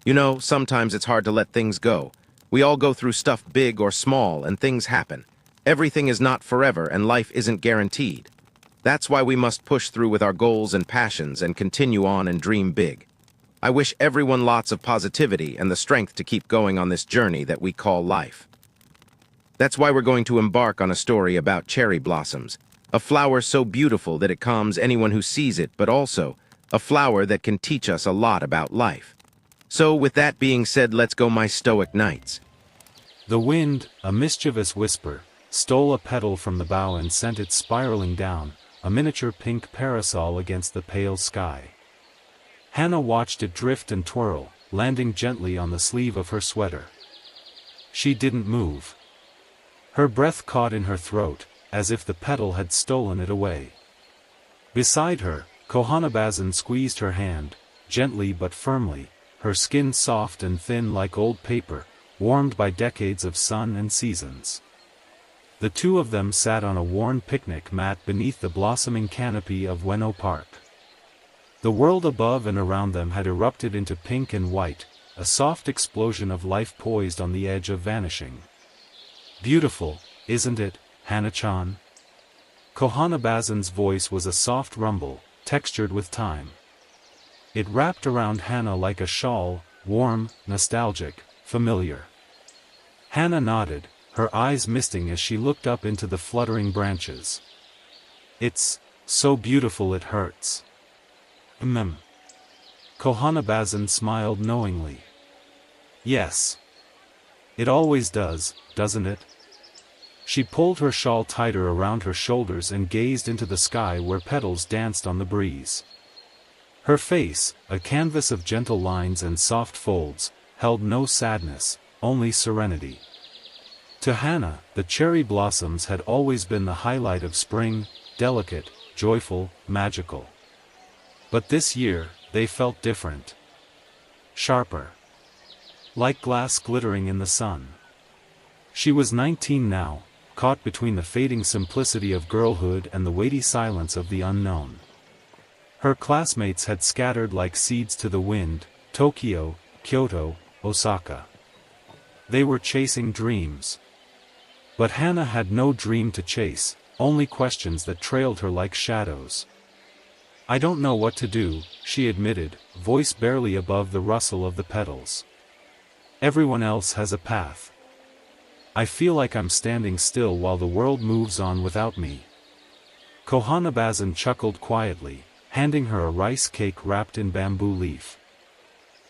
You know, sometimes it's hard to let things go. We all go through stuff big or small, and things happen. Everything is not forever, and life isn't guaranteed. That's why we must push through with our goals and passions and continue on and dream big. I wish everyone lots of positivity and the strength to keep going on this journey that we call life. That's why we're going to embark on a story about cherry blossoms, a flower so beautiful that it calms anyone who sees it, but also a flower that can teach us a lot about life. So, with that being said, let's go, my stoic knights. The wind, a mischievous whisper, stole a petal from the bough and sent it spiraling down, a miniature pink parasol against the pale sky. Hannah watched it drift and twirl, landing gently on the sleeve of her sweater. She didn't move. Her breath caught in her throat, as if the petal had stolen it away. Beside her, Kohanabazan squeezed her hand, gently but firmly, her skin soft and thin like old paper, warmed by decades of sun and seasons. The two of them sat on a worn picnic mat beneath the blossoming canopy of Ueno Park. The world above and around them had erupted into pink and white, a soft explosion of life poised on the edge of vanishing. "Beautiful, isn't it, Hannah-chan?" Kohanabazan's voice was a soft rumble, textured with time. It wrapped around Hannah like a shawl, warm, nostalgic, familiar. Hannah nodded, her eyes misting as she looked up into the fluttering branches. "It's so beautiful it hurts." Kohanabazan smiled knowingly. "Yes. It always does, doesn't it?" She pulled her shawl tighter around her shoulders and gazed into the sky where petals danced on the breeze. Her face, a canvas of gentle lines and soft folds, held no sadness, only serenity. To Hannah, the cherry blossoms had always been the highlight of spring, delicate, joyful, magical. But this year, they felt different. Sharper. Like glass glittering in the sun. She was 19 now, caught between the fading simplicity of girlhood and the weighty silence of the unknown. Her classmates had scattered like seeds to the wind, Tokyo, Kyoto, Osaka. They were chasing dreams. But Hannah had no dream to chase, only questions that trailed her like shadows. "I don't know what to do," she admitted, voice barely above the rustle of the petals. "Everyone else has a path. I feel like I'm standing still while the world moves on without me." Kohanabazan chuckled quietly, handing her a rice cake wrapped in bamboo leaf.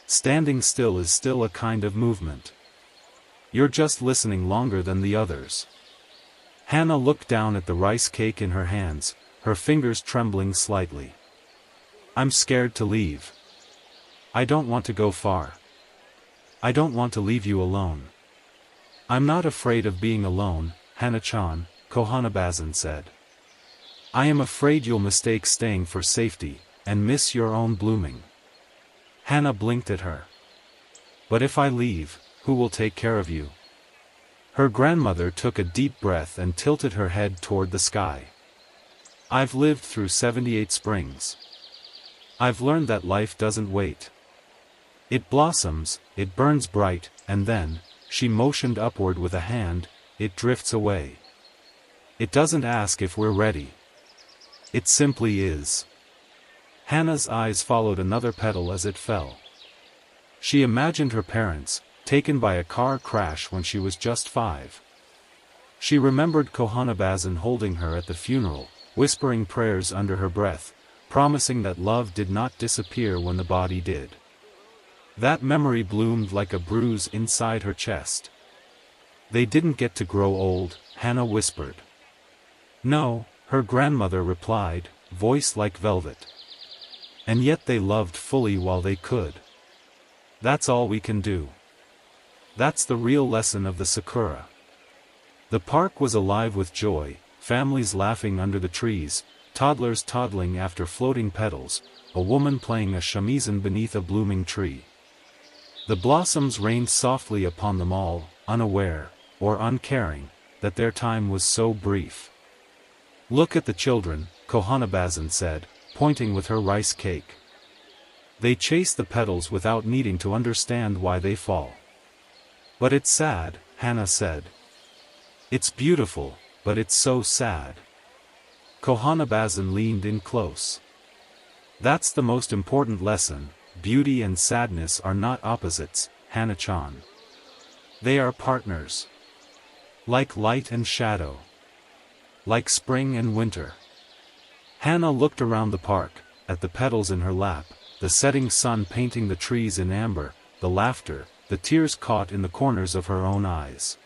"Standing still is still a kind of movement. You're just listening longer than the others." Hannah looked down at the rice cake in her hands, her fingers trembling slightly. "I'm scared to leave. I don't want to go far. I don't want to leave you alone." "I'm not afraid of being alone, Hannah-chan," Kohanabazan said. "I am afraid you'll mistake staying for safety, and miss your own blooming." Hannah blinked at her. "But if I leave, who will take care of you?" Her grandmother took a deep breath and tilted her head toward the sky. "I've lived through 78 springs. I've learned that life doesn't wait. It blossoms, it burns bright, and then," she motioned upward with a hand, "it drifts away. It doesn't ask if we're ready. It simply is." Hannah's eyes followed another petal as it fell. She imagined her parents, taken by a car crash when she was just 5. She remembered Kohanabazan holding her at the funeral, whispering prayers under her breath, promising that love did not disappear when the body did. That memory bloomed like a bruise inside her chest. "They didn't get to grow old," Hannah whispered. "No," her grandmother replied, voice like velvet. "And yet they loved fully while they could. That's all we can do. That's the real lesson of the sakura." The park was alive with joy, families laughing under the trees, toddlers toddling after floating petals, a woman playing a shamisen beneath a blooming tree. The blossoms rained softly upon them all, unaware, or uncaring, that their time was so brief. "Look at the children," Kohanabazan said, pointing with her rice cake. They chase the petals without needing to understand why they fall. But it's sad, Hannah said. It's beautiful, but it's so sad. Kohanabazan leaned in close. That's the most important lesson. Beauty and sadness are not opposites, Hannah-chan. They are partners. Like light and shadow. Like spring and winter. Hannah looked around the park, at the petals in her lap, the setting sun painting the trees in amber, the laughter, the tears caught in the corners of her own eyes.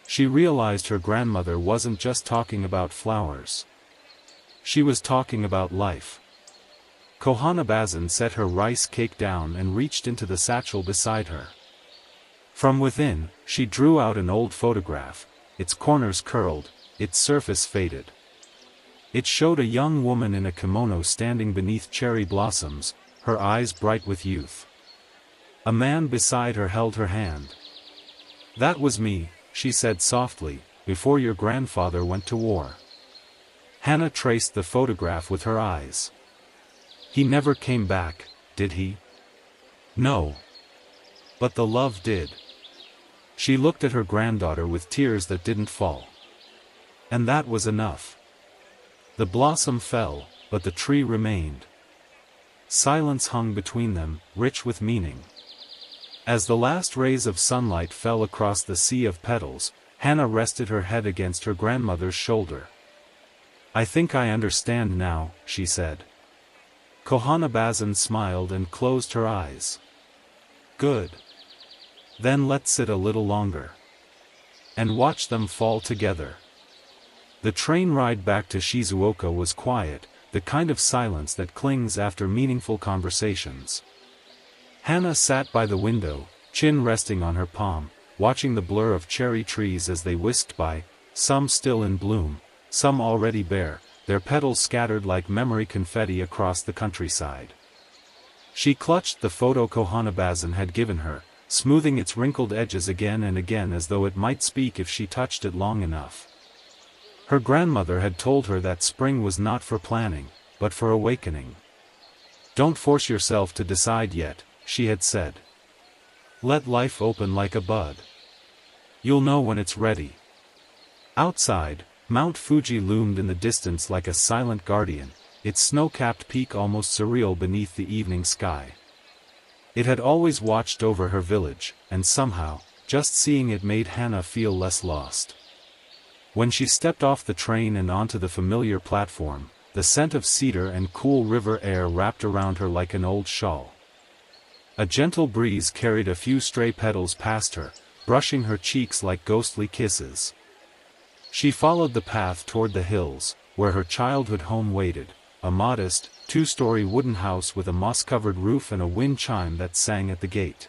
She realized her grandmother wasn't just talking about flowers. She was talking about life. Kohanabazan set her rice cake down and reached into the satchel beside her. From within, she drew out an old photograph, its corners curled, its surface faded. It showed a young woman in a kimono standing beneath cherry blossoms, her eyes bright with youth. A man beside her held her hand. "That was me," she said softly, "before your grandfather went to war." Hannah traced the photograph with her eyes. "He never came back, did he?" "No. But the love did." She looked at her granddaughter with tears that didn't fall. And that was enough. The blossom fell, but the tree remained. Silence hung between them, rich with meaning. As the last rays of sunlight fell across the sea of petals, Hannah rested her head against her grandmother's shoulder. "I think I understand now," she said. Kohanabazan smiled and closed her eyes. "Good. Then let's sit a little longer. And watch them fall together." The train ride back to Shizuoka was quiet, the kind of silence that clings after meaningful conversations. Hannah sat by the window, chin resting on her palm, watching the blur of cherry trees as they whisked by, some still in bloom, some already bare, their petals scattered like memory confetti across the countryside. She clutched the photo Kohanabazan had given her, smoothing its wrinkled edges again and again as though it might speak if she touched it long enough. Her grandmother had told her that spring was not for planning, but for awakening. "Don't force yourself to decide yet," she had said. "Let life open like a bud. You'll know when it's ready." Outside, Mount Fuji loomed in the distance like a silent guardian, its snow-capped peak almost surreal beneath the evening sky. It had always watched over her village, and somehow, just seeing it made Hannah feel less lost. When she stepped off the train and onto the familiar platform, the scent of cedar and cool river air wrapped around her like an old shawl. A gentle breeze carried a few stray petals past her, brushing her cheeks like ghostly kisses. She followed the path toward the hills, where her childhood home waited, a modest, two-story wooden house with a moss-covered roof and a wind chime that sang at the gate.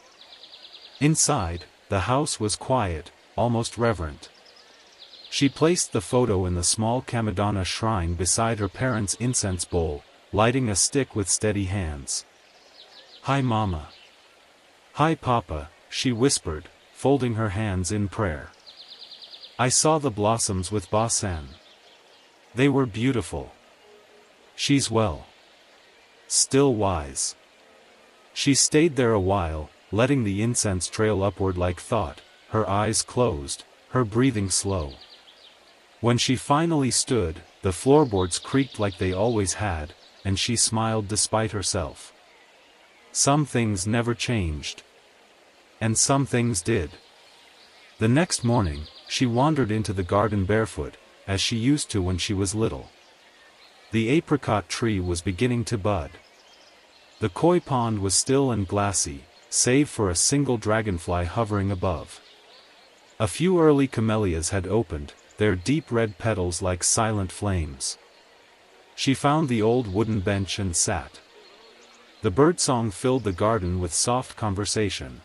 Inside, the house was quiet, almost reverent. She placed the photo in the small Kamidana shrine beside her parents' incense bowl, lighting a stick with steady hands. "Hi Mama." "Hi Papa," she whispered, folding her hands in prayer. "I saw the blossoms with Ba-san. They were beautiful. She's well. Still wise." She stayed there a while, letting the incense trail upward like thought, her eyes closed, her breathing slow. When she finally stood, the floorboards creaked like they always had, and she smiled despite herself. Some things never changed. And some things did. The next morning, she wandered into the garden barefoot, as she used to when she was little. The apricot tree was beginning to bud. The koi pond was still and glassy, save for a single dragonfly hovering above. A few early camellias had opened, their deep red petals like silent flames. She found the old wooden bench and sat. The birdsong filled the garden with soft conversation.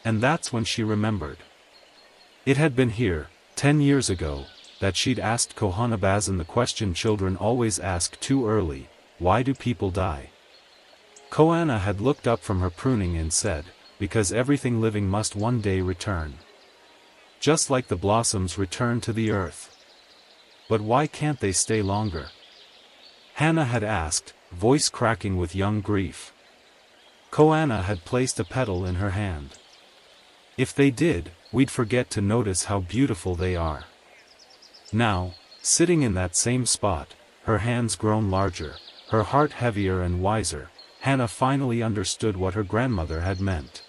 And that's when she remembered. It had been here, 10 years ago, that she'd asked Kohanabazan the question children always ask too early: why do people die? Koana had looked up from her pruning and said, because everything living must one day return. Just like the blossoms return to the earth. But why can't they stay longer? Hannah had asked, voice cracking with young grief. Koanna had placed a petal in her hand. If they did, we'd forget to notice how beautiful they are. Now, sitting in that same spot, her hands grown larger, her heart heavier and wiser, Hannah finally understood what her grandmother had meant.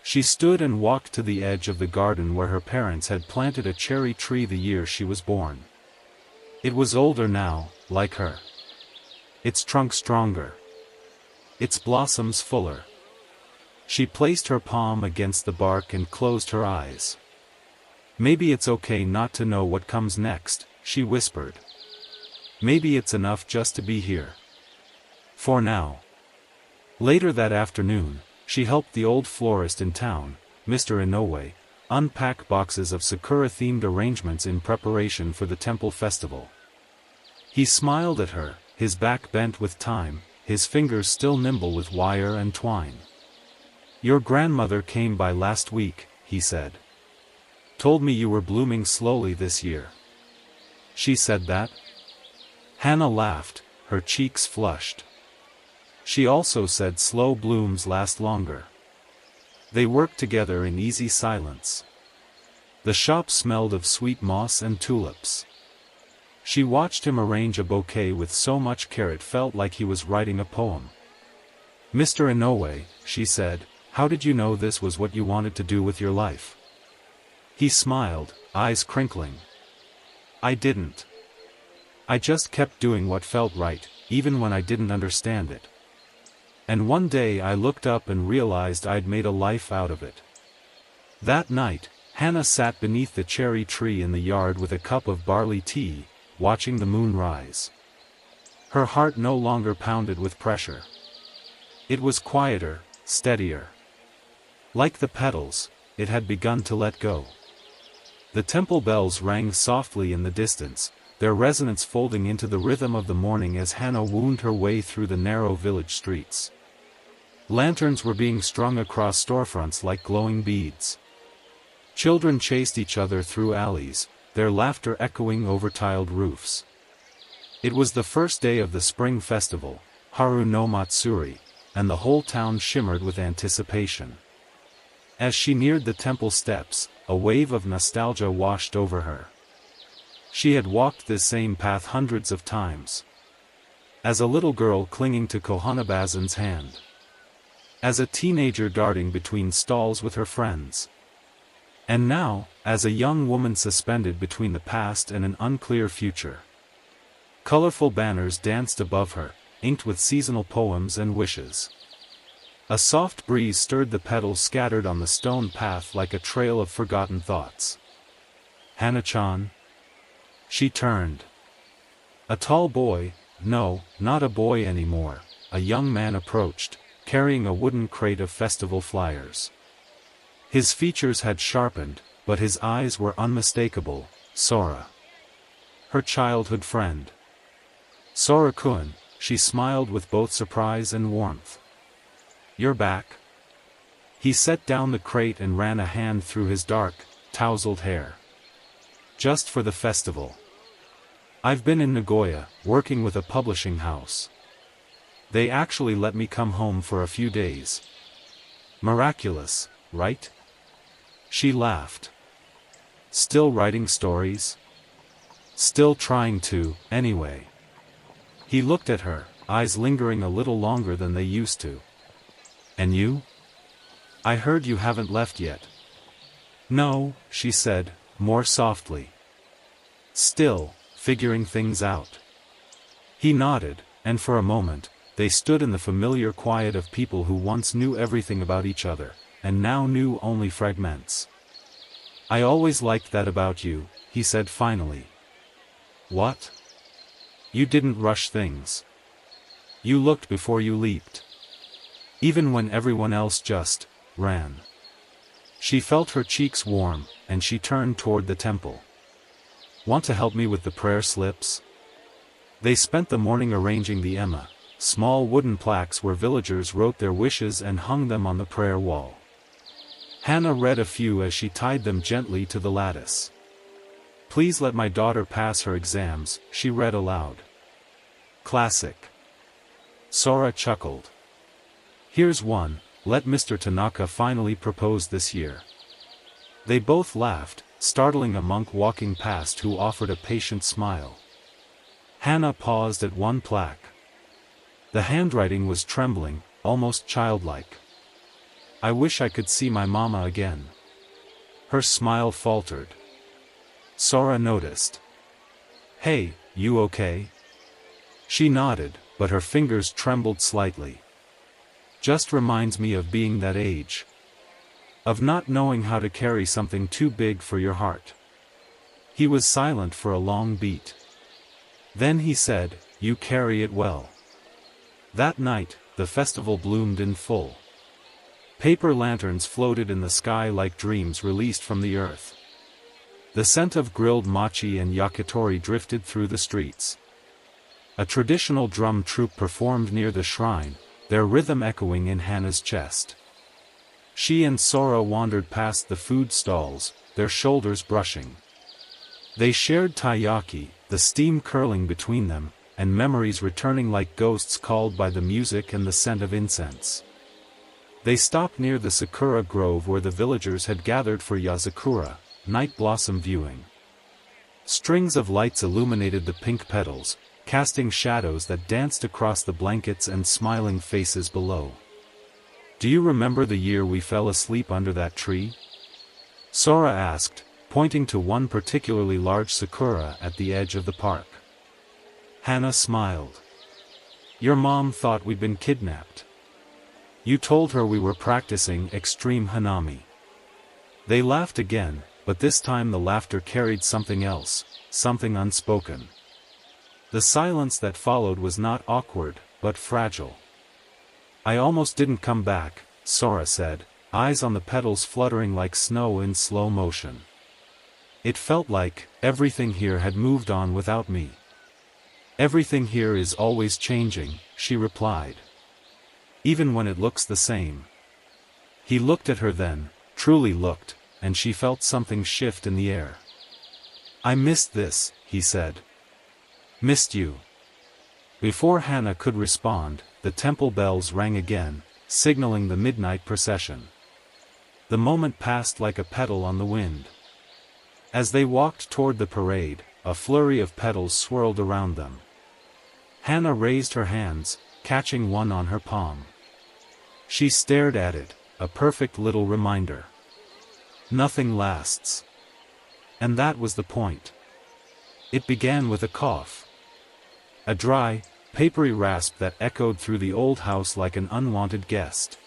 She stood and walked to the edge of the garden where her parents had planted a cherry tree the year she was born. It was older now, like her. Its trunk stronger. Its blossoms fuller. She placed her palm against the bark and closed her eyes. "Maybe it's okay not to know what comes next," she whispered. "Maybe it's enough just to be here. For now." Later that afternoon, she helped the old florist in town, Mr. Inoue, unpack boxes of Sakura-themed arrangements in preparation for the temple festival. He smiled at her, his back bent with time, his fingers still nimble with wire and twine. "Your grandmother came by last week," he said. "Told me you were blooming slowly this year." "She said that?" Hannah laughed, her cheeks flushed. "She also said slow blooms last longer." They worked together in easy silence. The shop smelled of sweet moss and tulips. She watched him arrange a bouquet with so much care it felt like he was writing a poem. "Mr. Inoue," she said, "how did you know this was what you wanted to do with your life?" He smiled, eyes crinkling. "I didn't. I just kept doing what felt right, even when I didn't understand it. And one day I looked up and realized I'd made a life out of it." That night, Hannah sat beneath the cherry tree in the yard with a cup of barley tea, watching the moon rise. Her heart no longer pounded with pressure. It was quieter, steadier. Like the petals, it had begun to let go. The temple bells rang softly in the distance, their resonance folding into the rhythm of the morning as Hannah wound her way through the narrow village streets. Lanterns were being strung across storefronts like glowing beads. Children chased each other through alleys, their laughter echoing over tiled roofs. It was the first day of the spring festival, Haru no Matsuri, and the whole town shimmered with anticipation. As she neared the temple steps, a wave of nostalgia washed over her. She had walked this same path hundreds of times. As a little girl clinging to Kohanabazan's hand. As a teenager darting between stalls with her friends. And now, as a young woman suspended between the past and an unclear future. Colorful banners danced above her, inked with seasonal poems and wishes. A soft breeze stirred the petals scattered on the stone path like a trail of forgotten thoughts. "Hannah-chan?" She turned. A tall boy, no, not a boy anymore, a young man approached, carrying a wooden crate of festival flyers. His features had sharpened, but his eyes were unmistakable. Sora. Her childhood friend. "Sora-kun," she smiled with both surprise and warmth. "You're back?" He set down the crate and ran a hand through his dark, tousled hair. "Just for the festival. I've been in Nagoya, working with a publishing house. They actually let me come home for a few days. Miraculous, right?" She laughed. "Still writing stories?" "Still trying to, anyway." He looked at her, eyes lingering a little longer than they used to. "And you? I heard you haven't left yet." "No," she said, more softly. "Still, figuring things out." He nodded, and for a moment, they stood in the familiar quiet of people who once knew everything about each other, and now knew only fragments. "I always liked that about you," he said finally. "What?" "You didn't rush things. You looked before you leaped. Even when everyone else just ran." She felt her cheeks warm, and she turned toward the temple. "Want to help me with the prayer slips?" They spent the morning arranging the emma, small wooden plaques where villagers wrote their wishes and hung them on the prayer wall. Hannah read a few as she tied them gently to the lattice. "Please let my daughter pass her exams," she read aloud. "Classic." Sora chuckled. Here's one, let Mr. Tanaka finally propose this year. They both laughed, startling a monk walking past who offered a patient smile. Hana paused at one plaque. The handwriting was trembling, almost childlike. I wish I could see my mama again. Her smile faltered. Sora noticed. Hey, you okay? She nodded, but her fingers trembled slightly. Just reminds me of being that age. Of not knowing how to carry something too big for your heart. He was silent for a long beat. Then he said, you carry it well. That night, the festival bloomed in full. Paper lanterns floated in the sky like dreams released from the earth. The scent of grilled mochi and yakitori drifted through the streets. A traditional drum troupe performed near the shrine, their rhythm echoing in Hana's chest. She and Sora wandered past the food stalls, their shoulders brushing. They shared taiyaki, the steam curling between them, and memories returning like ghosts called by the music and the scent of incense. They stopped near the sakura grove where the villagers had gathered for Yazakura, night blossom viewing. Strings of lights illuminated the pink petals, casting shadows that danced across the blankets and smiling faces below. Do you remember the year we fell asleep under that tree? Sora asked, pointing to one particularly large sakura at the edge of the park. Hana smiled. Your mom thought we'd been kidnapped. You told her we were practicing extreme hanami. They laughed again, but this time the laughter carried something else, something unspoken. The silence that followed was not awkward, but fragile. I almost didn't come back, Sora said, eyes on the petals fluttering like snow in slow motion. It felt like everything here had moved on without me. Everything here is always changing, she replied. Even when it looks the same. He looked at her then, truly looked, and she felt something shift in the air. I missed this, he said. Missed you. Before Hana could respond, the temple bells rang again, signaling the midnight procession. The moment passed like a petal on the wind. As they walked toward the parade, a flurry of petals swirled around them. Hana raised her hands, catching one on her palm. She stared at it, a perfect little reminder. Nothing lasts. And that was the point. It began with a cough. A dry, papery rasp that echoed through the old house like an unwanted guest.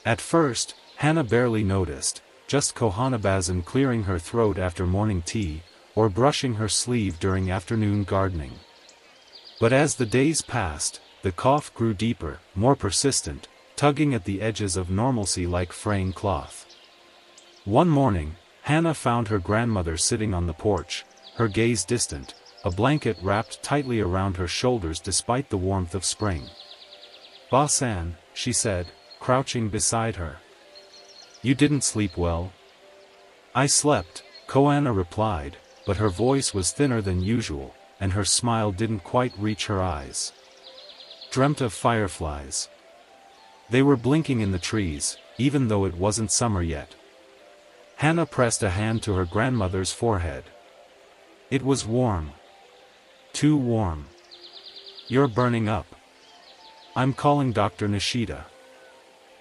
At first, Hana barely noticed, just Kohanabazan clearing her throat after morning tea, or brushing her sleeve during afternoon gardening. But as the days passed, the cough grew deeper, more persistent, tugging at the edges of normalcy like fraying cloth. One morning, Hana found her grandmother sitting on the porch, her gaze distant, a blanket wrapped tightly around her shoulders despite the warmth of spring. Ba-san, she said, crouching beside her. You didn't sleep well? I slept, Koana replied, but her voice was thinner than usual, and her smile didn't quite reach her eyes. Dreamt of fireflies. They were blinking in the trees, even though it wasn't summer yet. Hana pressed a hand to her grandmother's forehead. It was warm. Too warm. You're burning up. I'm calling Dr. Nishida.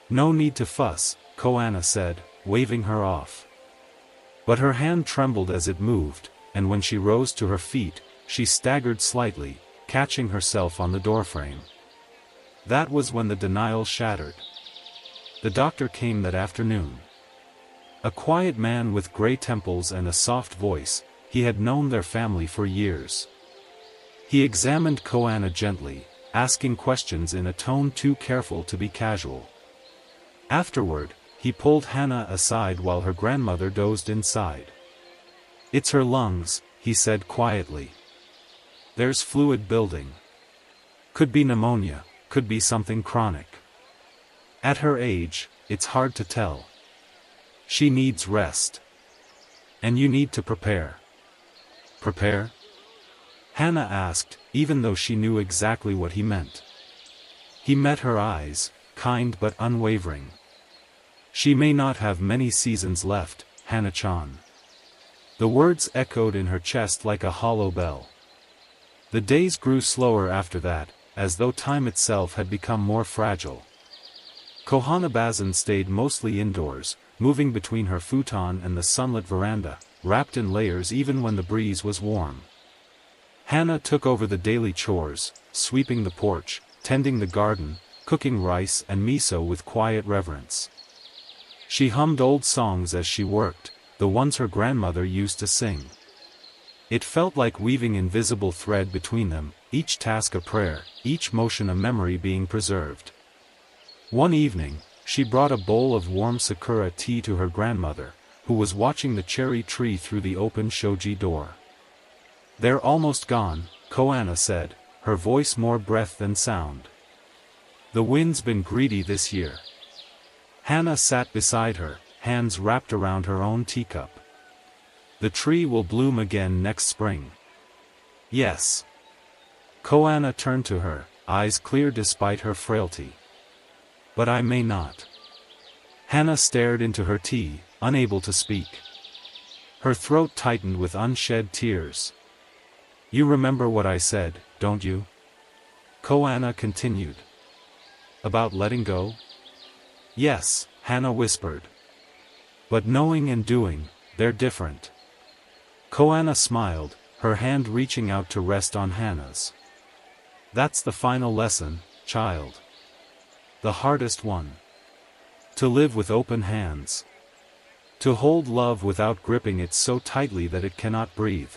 No need to fuss, Koana said, waving her off. But her hand trembled as it moved, and when she rose to her feet, she staggered slightly, catching herself on the doorframe. That was when the denial shattered. The doctor came that afternoon. A quiet man with gray temples and a soft voice, he had known their family for years. He examined Koana gently, asking questions in a tone too careful to be casual. Afterward, he pulled Hana aside while her grandmother dozed inside. It's her lungs, he said quietly. There's fluid building. Could be pneumonia, could be something chronic. At her age, it's hard to tell. She needs rest. And you need to prepare. Prepare? Hana asked, even though she knew exactly what he meant. He met her eyes, kind but unwavering. She may not have many seasons left, Hana-chan. The words echoed in her chest like a hollow bell. The days grew slower after that, as though time itself had become more fragile. Kohanabazan stayed mostly indoors, moving between her futon and the sunlit veranda, wrapped in layers even when the breeze was warm. Hana took over the daily chores, sweeping the porch, tending the garden, cooking rice and miso with quiet reverence. She hummed old songs as she worked, the ones her grandmother used to sing. It felt like weaving invisible thread between them, each task a prayer, each motion a memory being preserved. One evening, she brought a bowl of warm sakura tea to her grandmother, who was watching the cherry tree through the open shoji door. "They're almost gone," Koana said, her voice more breath than sound. "The wind's been greedy this year." Hana sat beside her, hands wrapped around her own teacup. "The tree will bloom again next spring." "Yes." Koana turned to her, eyes clear despite her frailty. "But I may not." Hana stared into her tea, unable to speak. Her throat tightened with unshed tears. "You remember what I said, don't you?" Koana continued. "About letting go?" "Yes," Hana whispered. "But knowing and doing, they're different." Koana smiled, her hand reaching out to rest on Hana's. "That's the final lesson, child. The hardest one. To live with open hands. To hold love without gripping it so tightly that it cannot breathe."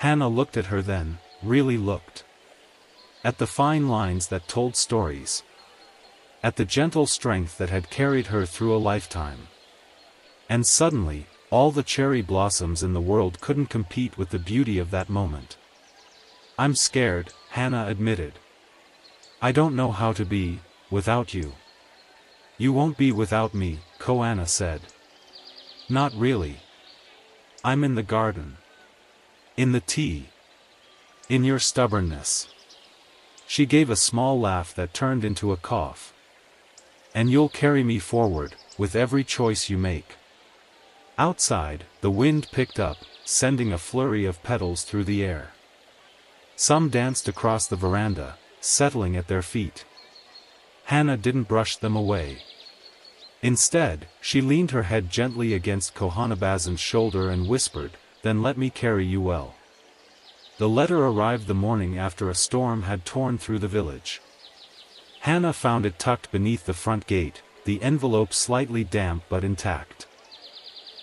Hana looked at her then, really looked. At the fine lines that told stories. At the gentle strength that had carried her through a lifetime. And suddenly, all the cherry blossoms in the world couldn't compete with the beauty of that moment. "I'm scared," Hana admitted. "I don't know how to be, without you." "You won't be without me," Koana said. "Not really. I'm in the garden. In the tea. In your stubbornness." She gave a small laugh that turned into a cough. "And you'll carry me forward, with every choice you make." Outside, the wind picked up, sending a flurry of petals through the air. Some danced across the veranda, settling at their feet. Hana didn't brush them away. Instead, she leaned her head gently against Kohanabazan's shoulder and whispered, "Then let me carry you well." The letter arrived the morning after a storm had torn through the village. Hana found it tucked beneath the front gate, the envelope slightly damp but intact.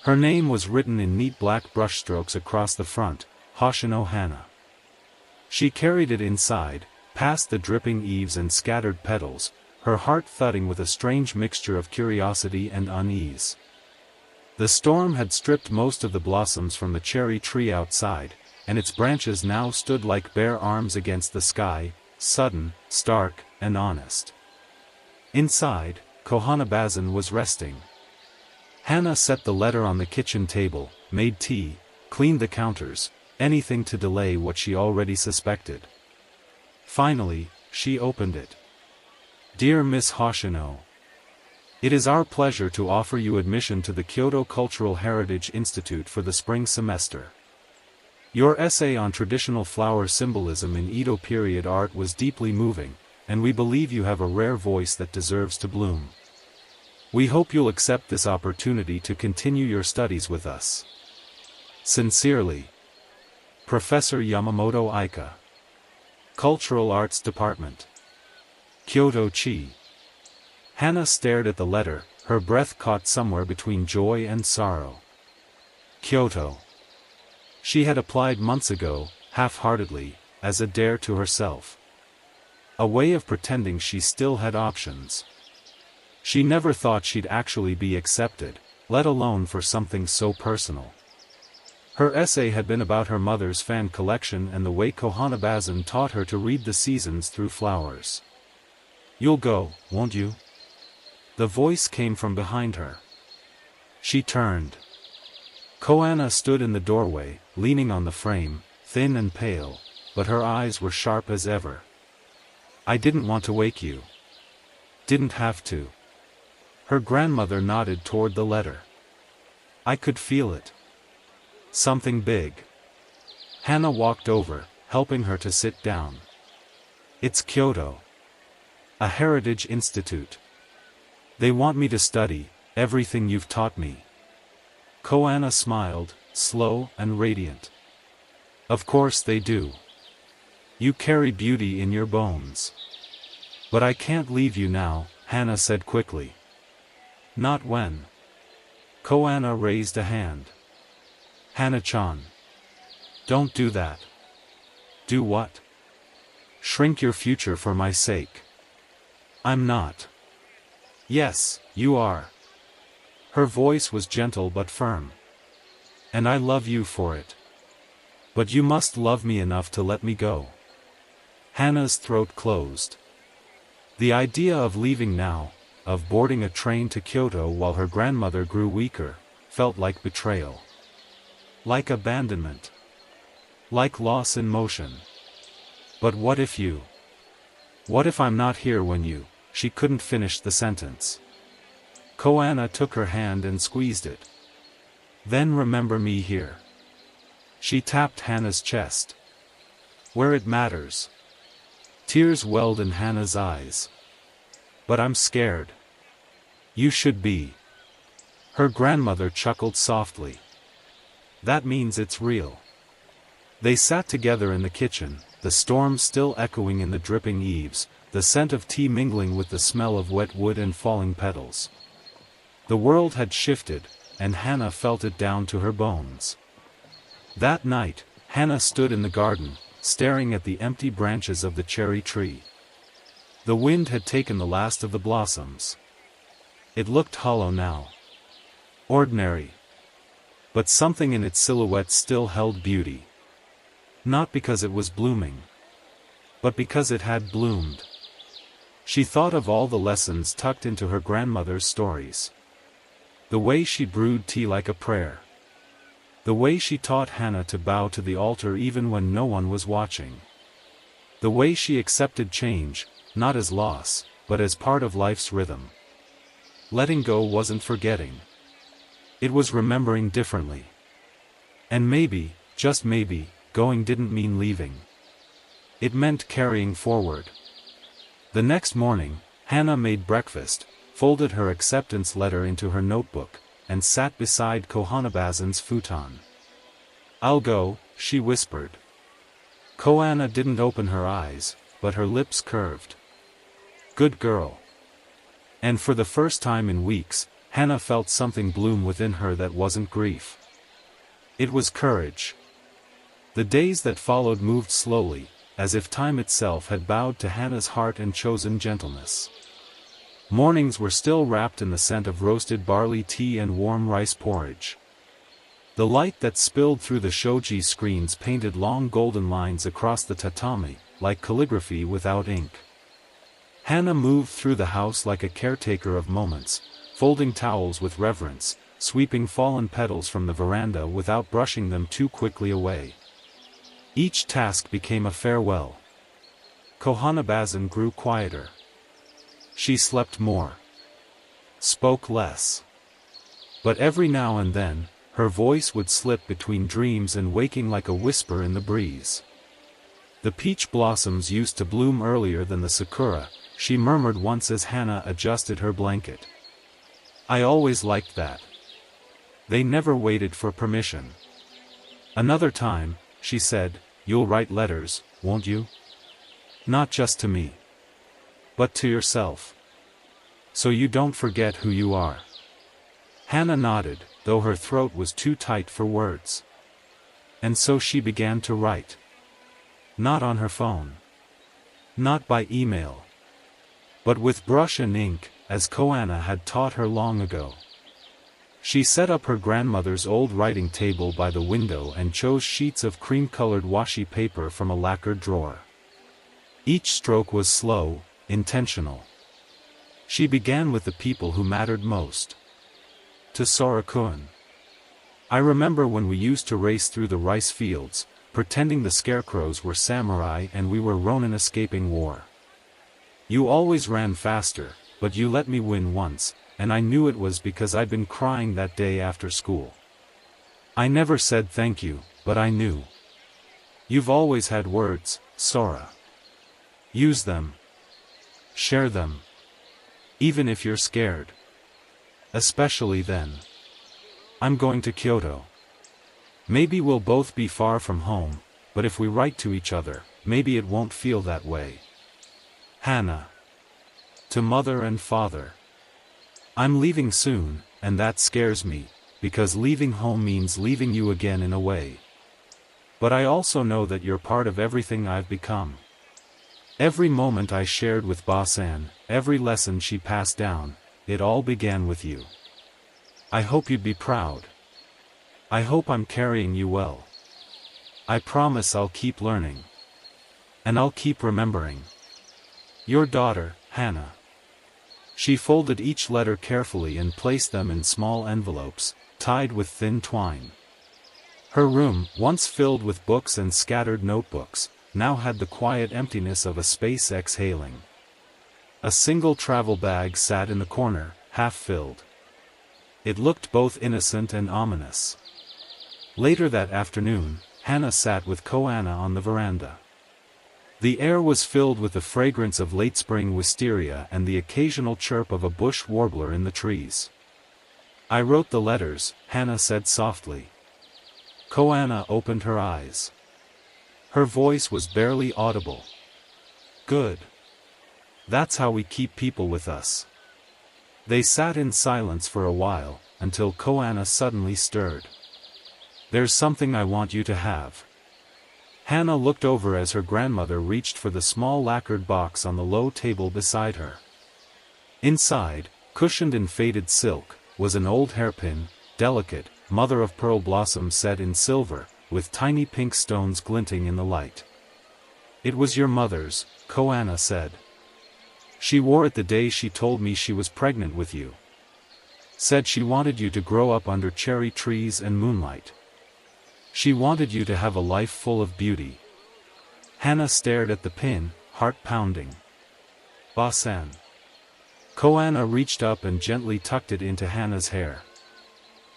Her name was written in neat black brushstrokes across the front, Hoshino Hana. She carried it inside, past the dripping eaves and scattered petals, her heart thudding with a strange mixture of curiosity and unease. The storm had stripped most of the blossoms from the cherry tree outside, and its branches now stood like bare arms against the sky, sudden, stark, and honest. Inside, Kohanabazan was resting. Hana set the letter on the kitchen table, made tea, cleaned the counters, anything to delay what she already suspected. Finally, she opened it. "Dear Miss Hoshino, it is our pleasure to offer you admission to the Kyoto Cultural Heritage Institute for the spring semester. Your essay on traditional flower symbolism in Edo period art was deeply moving, and we believe you have a rare voice that deserves to bloom. We hope you'll accept this opportunity to continue your studies with us. Sincerely, Professor Yamamoto Aika. Cultural Arts Department. Kyoto Chi." Hana stared at the letter, her breath caught somewhere between joy and sorrow. Kyoto. She had applied months ago, half-heartedly, as a dare to herself. A way of pretending she still had options. She never thought she'd actually be accepted, let alone for something so personal. Her essay had been about her mother's fan collection and the way Kohanabazan taught her to read the seasons through flowers. "You'll go, won't you?" The voice came from behind her. She turned. Koana stood in the doorway, leaning on the frame, thin and pale, but her eyes were sharp as ever. "I didn't want to wake you." Didn't have to. Her grandmother nodded toward the letter. I could feel it. Something big. Hannah walked over, helping her to sit down. It's Kyoto. A heritage institute. They want me to study everything you've taught me. Koana smiled, slow and radiant. Of course they do. You carry beauty in your bones. But I can't leave you now, Hannah said quickly. Not when. Koana raised a hand. Hannah-chan. Don't do that. Do what? Shrink your future for my sake. I'm not. Yes, you are. Her voice was gentle but firm. And I love you for it. But you must love me enough to let me go. Hannah's throat closed. The idea of leaving now, of boarding a train to Kyoto while her grandmother grew weaker, felt like betrayal. Like abandonment. Like loss in motion. But what if you? What if I'm not here when you? She couldn't finish the sentence. Koana took her hand and squeezed it. Then remember me here. She tapped Hannah's chest. Where it matters. Tears welled in Hannah's eyes. But I'm scared. You should be. Her grandmother chuckled softly. That means it's real. They sat together in the kitchen, the storm still echoing in the dripping eaves, the scent of tea mingling with the smell of wet wood and falling petals. The world had shifted, and Hannah felt it down to her bones. That night, Hannah stood in the garden, staring at the empty branches of the cherry tree. The wind had taken the last of the blossoms. It looked hollow now. Ordinary. But something in its silhouette still held beauty. Not because it was blooming. But because it had bloomed. She thought of all the lessons tucked into her grandmother's stories. The way she brewed tea like a prayer. The way she taught Hannah to bow to the altar even when no one was watching. The way she accepted change, not as loss, but as part of life's rhythm. Letting go wasn't forgetting. It was remembering differently. And maybe, just maybe, going didn't mean leaving. It meant carrying forward. The next morning, Hannah made breakfast, folded her acceptance letter into her notebook, and sat beside Kohanabazin's futon. I'll go, she whispered. Koana didn't open her eyes, but her lips curved. Good girl. And for the first time in weeks, Hannah felt something bloom within her that wasn't grief. It was courage. The days that followed moved slowly, as if time itself had bowed to Hannah's heart and chosen gentleness. Mornings were still wrapped in the scent of roasted barley tea and warm rice porridge. The light that spilled through the shoji screens painted long golden lines across the tatami, like calligraphy without ink. Hannah moved through the house like a caretaker of moments, folding towels with reverence, sweeping fallen petals from the veranda without brushing them too quickly away. Each task became a farewell. Kohanabazin grew quieter. She slept more. Spoke less. But every now and then, her voice would slip between dreams and waking like a whisper in the breeze. The peach blossoms used to bloom earlier than the sakura, she murmured once as Hannah adjusted her blanket. I always liked that. They never waited for permission. Another time, she said, you'll write letters, won't you? Not just to me. But to yourself. So you don't forget who you are. Hannah nodded, though her throat was too tight for words. And so she began to write. Not on her phone. Not by email. But with brush and ink, as Koana had taught her long ago. She set up her grandmother's old writing table by the window and chose sheets of cream-colored washi paper from a lacquered drawer. Each stroke was slow, intentional. She began with the people who mattered most. To Sora-kun. I remember when we used to race through the rice fields, pretending the scarecrows were samurai and we were Ronin escaping war. You always ran faster, but you let me win once, and I knew it was because I'd been crying that day after school. I never said thank you, but I knew. You've always had words, Sora. Use them. Share them. Even if you're scared. Especially then. I'm going to Kyoto. Maybe we'll both be far from home, but if we write to each other, maybe it won't feel that way. Hana. To Mother and Father. I'm leaving soon, and that scares me, because leaving home means leaving you again in a way. But I also know that you're part of everything I've become. Every moment I shared with Ba-san, every lesson she passed down, it all began with you. I hope you'd be proud. I hope I'm carrying you well. I promise I'll keep learning. And I'll keep remembering. Your daughter, Hana. She folded each letter carefully and placed them in small envelopes, tied with thin twine. Her room, once filled with books and scattered notebooks, now had the quiet emptiness of a space exhaling. A single travel bag sat in the corner, half filled. It looked both innocent and ominous. Later that afternoon, Hana sat with Koana on the veranda. The air was filled with the fragrance of late spring wisteria and the occasional chirp of a bush warbler in the trees. I wrote the letters, Hana said softly. Koana opened her eyes. Her voice was barely audible. Good. That's how we keep people with us. They sat in silence for a while, until Koana suddenly stirred. There's something I want you to have. Hana looked over as her grandmother reached for the small lacquered box on the low table beside her. Inside, cushioned in faded silk, was an old hairpin, delicate, mother-of-pearl blossom set in silver, with tiny pink stones glinting in the light. It was your mother's, Koana said. She wore it the day she told me she was pregnant with you. Said she wanted you to grow up under cherry trees and moonlight. She wanted you to have a life full of beauty. Hana stared at the pin, heart pounding. Ba-san. Koana reached up and gently tucked it into Hana's hair.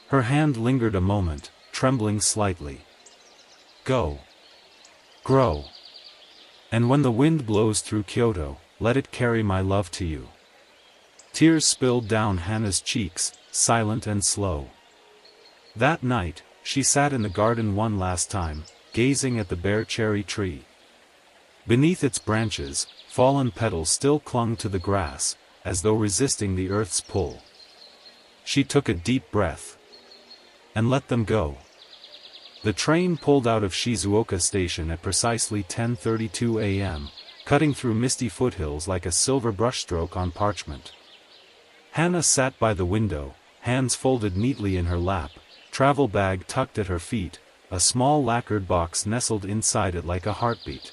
Her hand lingered a moment, trembling slightly. Go. Grow. And when the wind blows through Kyoto, let it carry my love to you. Tears spilled down Hana's cheeks, silent and slow. That night, she sat in the garden one last time, gazing at the bare cherry tree. Beneath its branches, fallen petals still clung to the grass, as though resisting the earth's pull. She took a deep breath. And let them go. The train pulled out of Shizuoka Station at precisely 10:32 a.m., cutting through misty foothills like a silver brushstroke on parchment. Hana sat by the window, hands folded neatly in her lap, travel bag tucked at her feet, a small lacquered box nestled inside it like a heartbeat.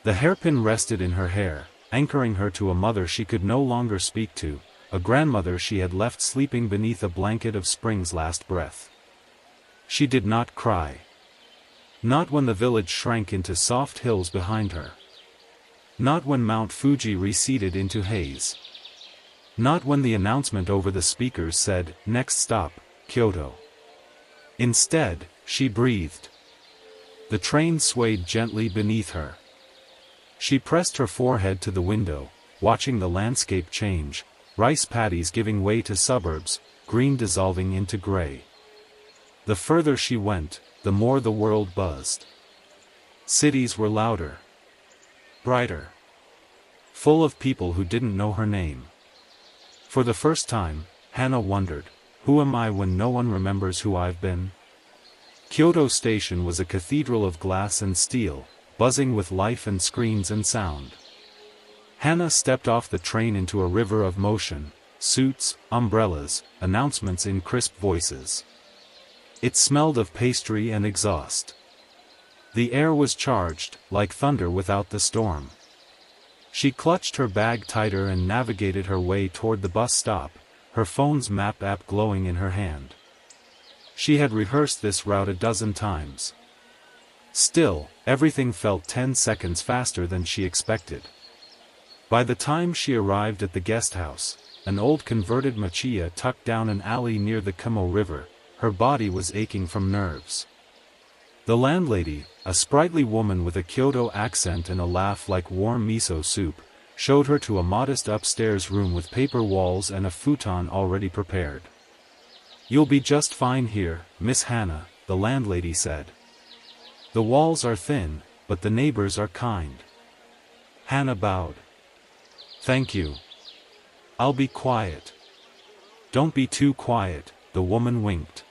The hairpin rested in her hair, anchoring her to a mother she could no longer speak to, a grandmother she had left sleeping beneath a blanket of spring's last breath. She did not cry. Not when the village shrank into soft hills behind her. Not when Mount Fuji receded into haze. Not when the announcement over the speakers said, "Next stop, Kyoto." Instead, she breathed. The train swayed gently beneath her. She pressed her forehead to the window, watching the landscape change, rice paddies giving way to suburbs, green dissolving into gray. The further she went, the more the world buzzed. Cities were louder. Brighter. Full of people who didn't know her name. For the first time, Hana wondered, who am I when no one remembers who I've been? Kyoto Station was a cathedral of glass and steel, buzzing with life and screens and sound. Hana stepped off the train into a river of motion, suits, umbrellas, announcements in crisp voices. It smelled of pastry and exhaust. The air was charged, like thunder without the storm. She clutched her bag tighter and navigated her way toward the bus stop, her phone's map app glowing in her hand. She had rehearsed this route a dozen times. Still, everything felt 10 seconds faster than she expected. By the time she arrived at the guest house, an old converted machiya tucked down an alley near the Kamo River, her body was aching from nerves. The landlady, a sprightly woman with a Kyoto accent and a laugh like warm miso soup, showed her to a modest upstairs room with paper walls and a futon already prepared. "You'll be just fine here, Miss Hannah," the landlady said. "The walls are thin, but the neighbors are kind." Hannah bowed. "Thank you. I'll be quiet." "Don't be too quiet," the woman winked.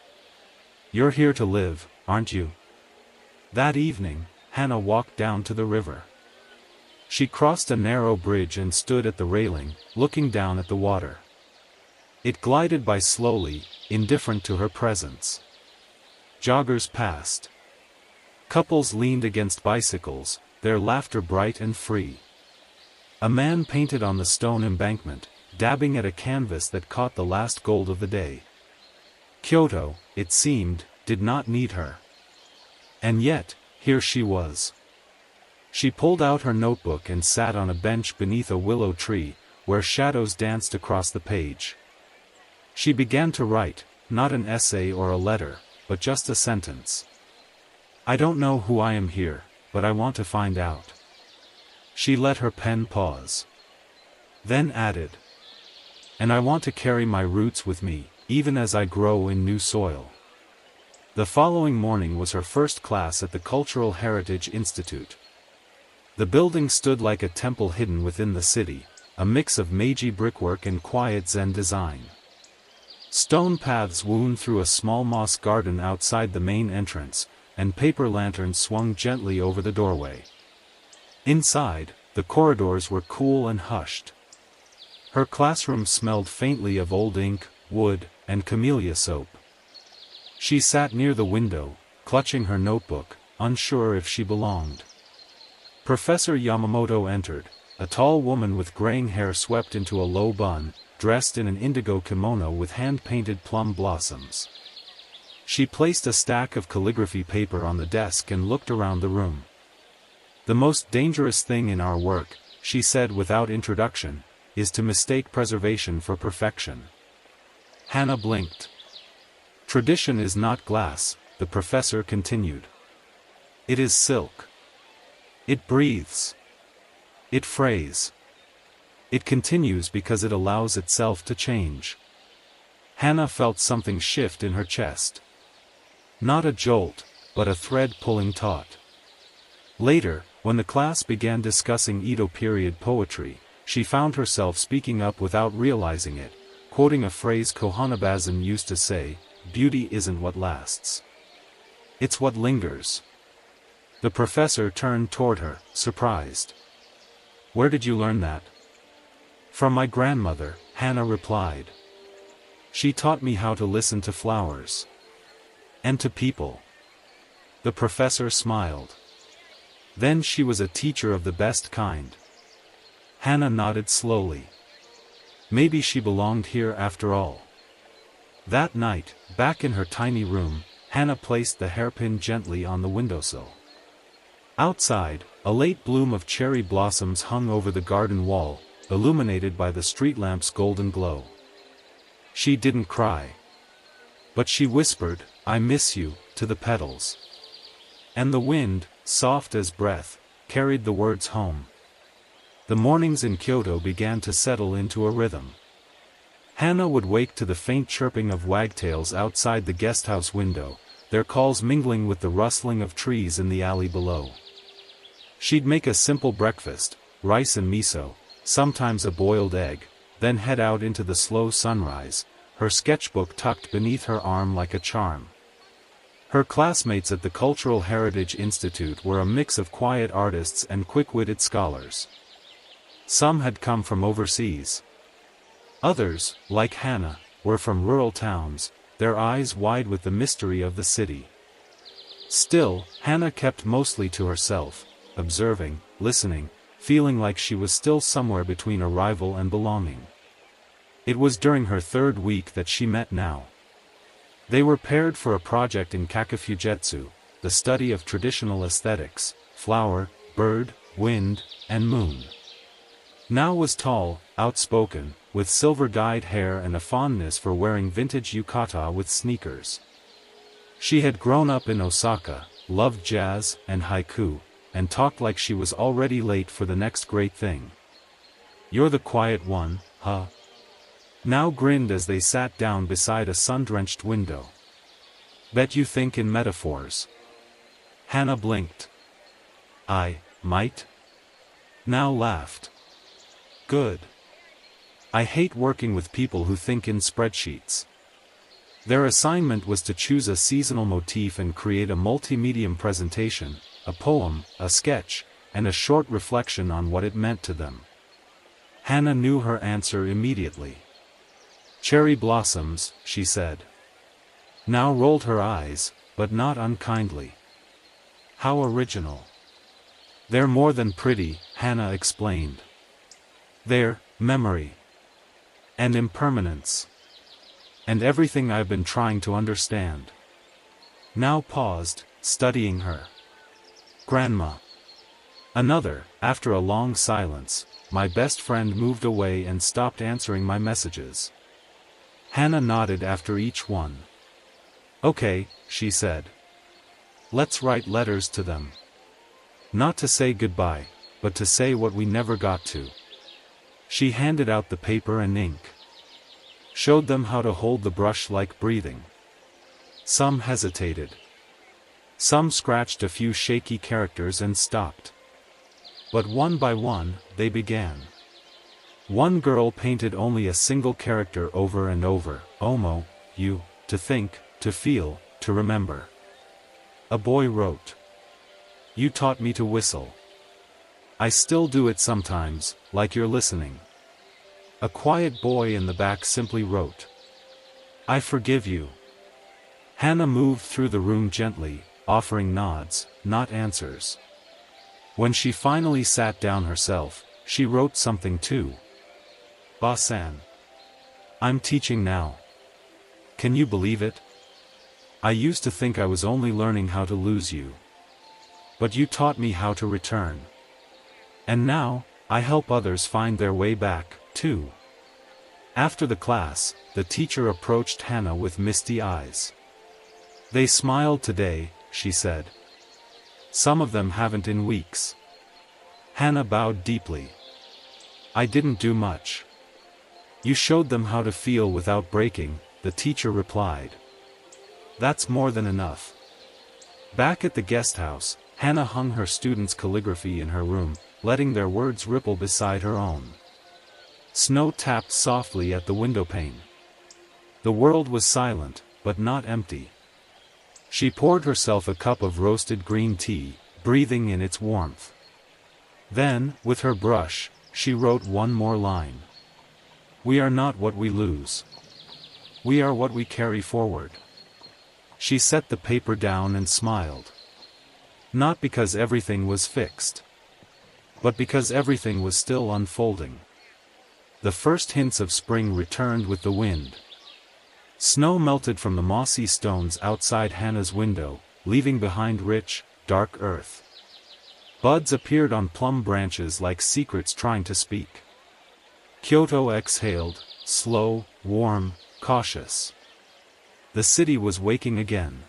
"You're here to live, aren't you?" That evening, Hannah walked down to the river. She crossed a narrow bridge and stood at the railing, looking down at the water. It glided by slowly, indifferent to her presence. Joggers passed. Couples leaned against bicycles, their laughter bright and free. A man painted on the stone embankment, dabbing at a canvas that caught the last gold of the day. Kyoto, it seemed, did not need her. And yet, here she was. She pulled out her notebook and sat on a bench beneath a willow tree, where shadows danced across the page. She began to write, not an essay or a letter, but just a sentence. "I don't know who I am here, but I want to find out." She let her pen pause. Then added, "And I want to carry my roots with me, even as I grow in new soil." The following morning was her first class at the Cultural Heritage Institute. The building stood like a temple hidden within the city, a mix of Meiji brickwork and quiet Zen design. Stone paths wound through a small moss garden outside the main entrance, and paper lanterns swung gently over the doorway. Inside, the corridors were cool and hushed. Her classroom smelled faintly of old ink, wood, and camellia soap. She sat near the window, clutching her notebook, unsure if she belonged. Professor Yamamoto entered, a tall woman with graying hair swept into a low bun, dressed in an indigo kimono with hand-painted plum blossoms. She placed a stack of calligraphy paper on the desk and looked around the room. "The most dangerous thing in our work," she said without introduction, "is to mistake preservation for perfection." Hannah blinked. "Tradition is not glass," the professor continued. "It is silk. It breathes. It frays. It continues because it allows itself to change." Hannah felt something shift in her chest. Not a jolt, but a thread pulling taut. Later, when the class began discussing Edo period poetry, she found herself speaking up without realizing it, quoting a phrase Kohanabazen used to say, "Beauty isn't what lasts. It's what lingers." The professor turned toward her, surprised. "Where did you learn that?" "From my grandmother," Hannah replied. "She taught me how to listen to flowers. And to people." The professor smiled. "Then she was a teacher of the best kind." Hannah nodded slowly. Maybe she belonged here after all. That night, back in her tiny room, Hannah placed the hairpin gently on the windowsill. Outside, a late bloom of cherry blossoms hung over the garden wall, illuminated by the street lamp's golden glow. She didn't cry. But she whispered, "I miss you," to the petals. And the wind, soft as breath, carried the words home. The mornings in Kyoto began to settle into a rhythm. Hannah would wake to the faint chirping of wagtails outside the guesthouse window, their calls mingling with the rustling of trees in the alley below. She'd make a simple breakfast, rice and miso, sometimes a boiled egg, then head out into the slow sunrise, her sketchbook tucked beneath her arm like a charm. Her classmates at the Cultural Heritage Institute were a mix of quiet artists and quick-witted scholars. Some had come from overseas. Others, like Hannah, were from rural towns, their eyes wide with the mystery of the city. Still, Hannah kept mostly to herself, observing, listening, feeling like she was still somewhere between arrival and belonging. It was during her third week that she met Now. They were paired for a project in Kakafujitsu, the study of traditional aesthetics, flower, bird, wind, and moon. Now was tall, outspoken, with silver-dyed hair and a fondness for wearing vintage yukata with sneakers. She had grown up in Osaka, loved jazz and haiku, and talked like she was already late for the next great thing. "You're the quiet one, huh?" Now grinned as they sat down beside a sun-drenched window. "Bet you think in metaphors." Hannah blinked. "I might?" Now laughed. "Good. I hate working with people who think in spreadsheets." Their assignment was to choose a seasonal motif and create a multi-medium presentation, a poem, a sketch, and a short reflection on what it meant to them. Hannah knew her answer immediately. "Cherry blossoms," she said. Now rolled her eyes, but not unkindly. "How original." "They're more than pretty," Hannah explained. "They're memory. And impermanence. And everything I've been trying to understand." Now paused, studying her. "Grandma." Another, after a long silence, "My best friend moved away and stopped answering my messages." Hannah nodded after each one. "Okay," she said. "Let's write letters to them. Not to say goodbye, but to say what we never got to." She handed out the paper and ink. Showed them how to hold the brush like breathing. Some hesitated. Some scratched a few shaky characters and stopped. But one by one, they began. One girl painted only a single character over and over: Omo, you, to think, to feel, to remember. A boy wrote, "You taught me to whistle. I still do it sometimes, like you're listening." A quiet boy in the back simply wrote, "I forgive you." Hannah moved through the room gently, offering nods, not answers. When she finally sat down herself, she wrote something too. "Ba-san. I'm teaching now. Can you believe it? I used to think I was only learning how to lose you. But you taught me how to return. And now, I help others find their way back, too." After the class, the teacher approached Hannah with misty eyes. "They smiled today," she said. "Some of them haven't in weeks." Hannah bowed deeply. "I didn't do much." "You showed them how to feel without breaking," the teacher replied. "That's more than enough." Back at the guest house, Hannah hung her students' calligraphy in her room, letting their words ripple beside her own. Snow tapped softly at the windowpane. The world was silent, but not empty. She poured herself a cup of roasted green tea, breathing in its warmth. Then, with her brush, she wrote one more line. "We are not what we lose. We are what we carry forward." She set the paper down and smiled. Not because everything was fixed, but because everything was still unfolding. The first hints of spring returned with the wind. Snow melted from the mossy stones outside Hannah's window, leaving behind rich, dark earth. Buds appeared on plum branches like secrets trying to speak. Kyoto exhaled, slow, warm, cautious. The city was waking again.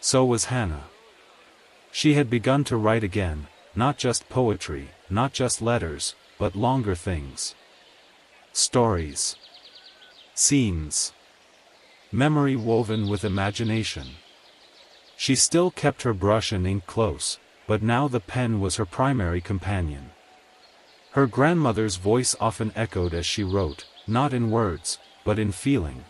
So was Hannah. She had begun to write again, not just poetry, not just letters, but longer things. Stories. Scenes. Memory woven with imagination. She still kept her brush and ink close, but now the pen was her primary companion. Her grandmother's voice often echoed as she wrote, not in words, but in feeling.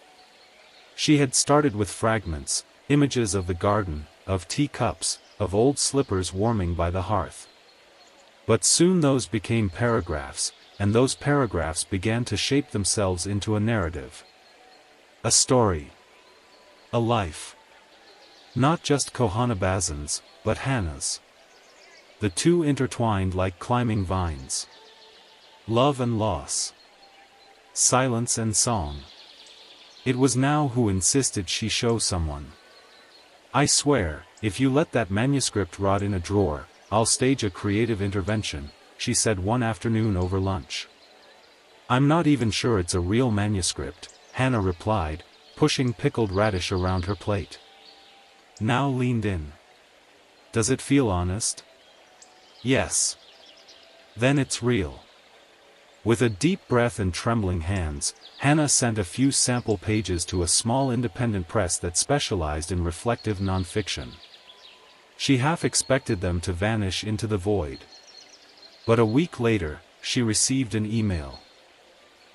She had started with fragments, images of the garden, of teacups, of old slippers warming by the hearth. But soon those became paragraphs, and those paragraphs began to shape themselves into a narrative. A story. A life. Not just Kohanabazan's, but Hannah's. The two intertwined like climbing vines. Love and loss. Silence and song. It was now who insisted she show someone. "I swear, if you let that manuscript rot in a drawer, I'll stage a creative intervention," she said one afternoon over lunch. I'm not even sure it's a real manuscript, Hannah replied, pushing pickled radish around her plate. Now leaned in. Does it feel honest? Yes. Then it's real. With a deep breath and trembling hands, Hannah sent a few sample pages to a small independent press that specialized in reflective nonfiction. She half expected them to vanish into the void. But a week later, she received an email.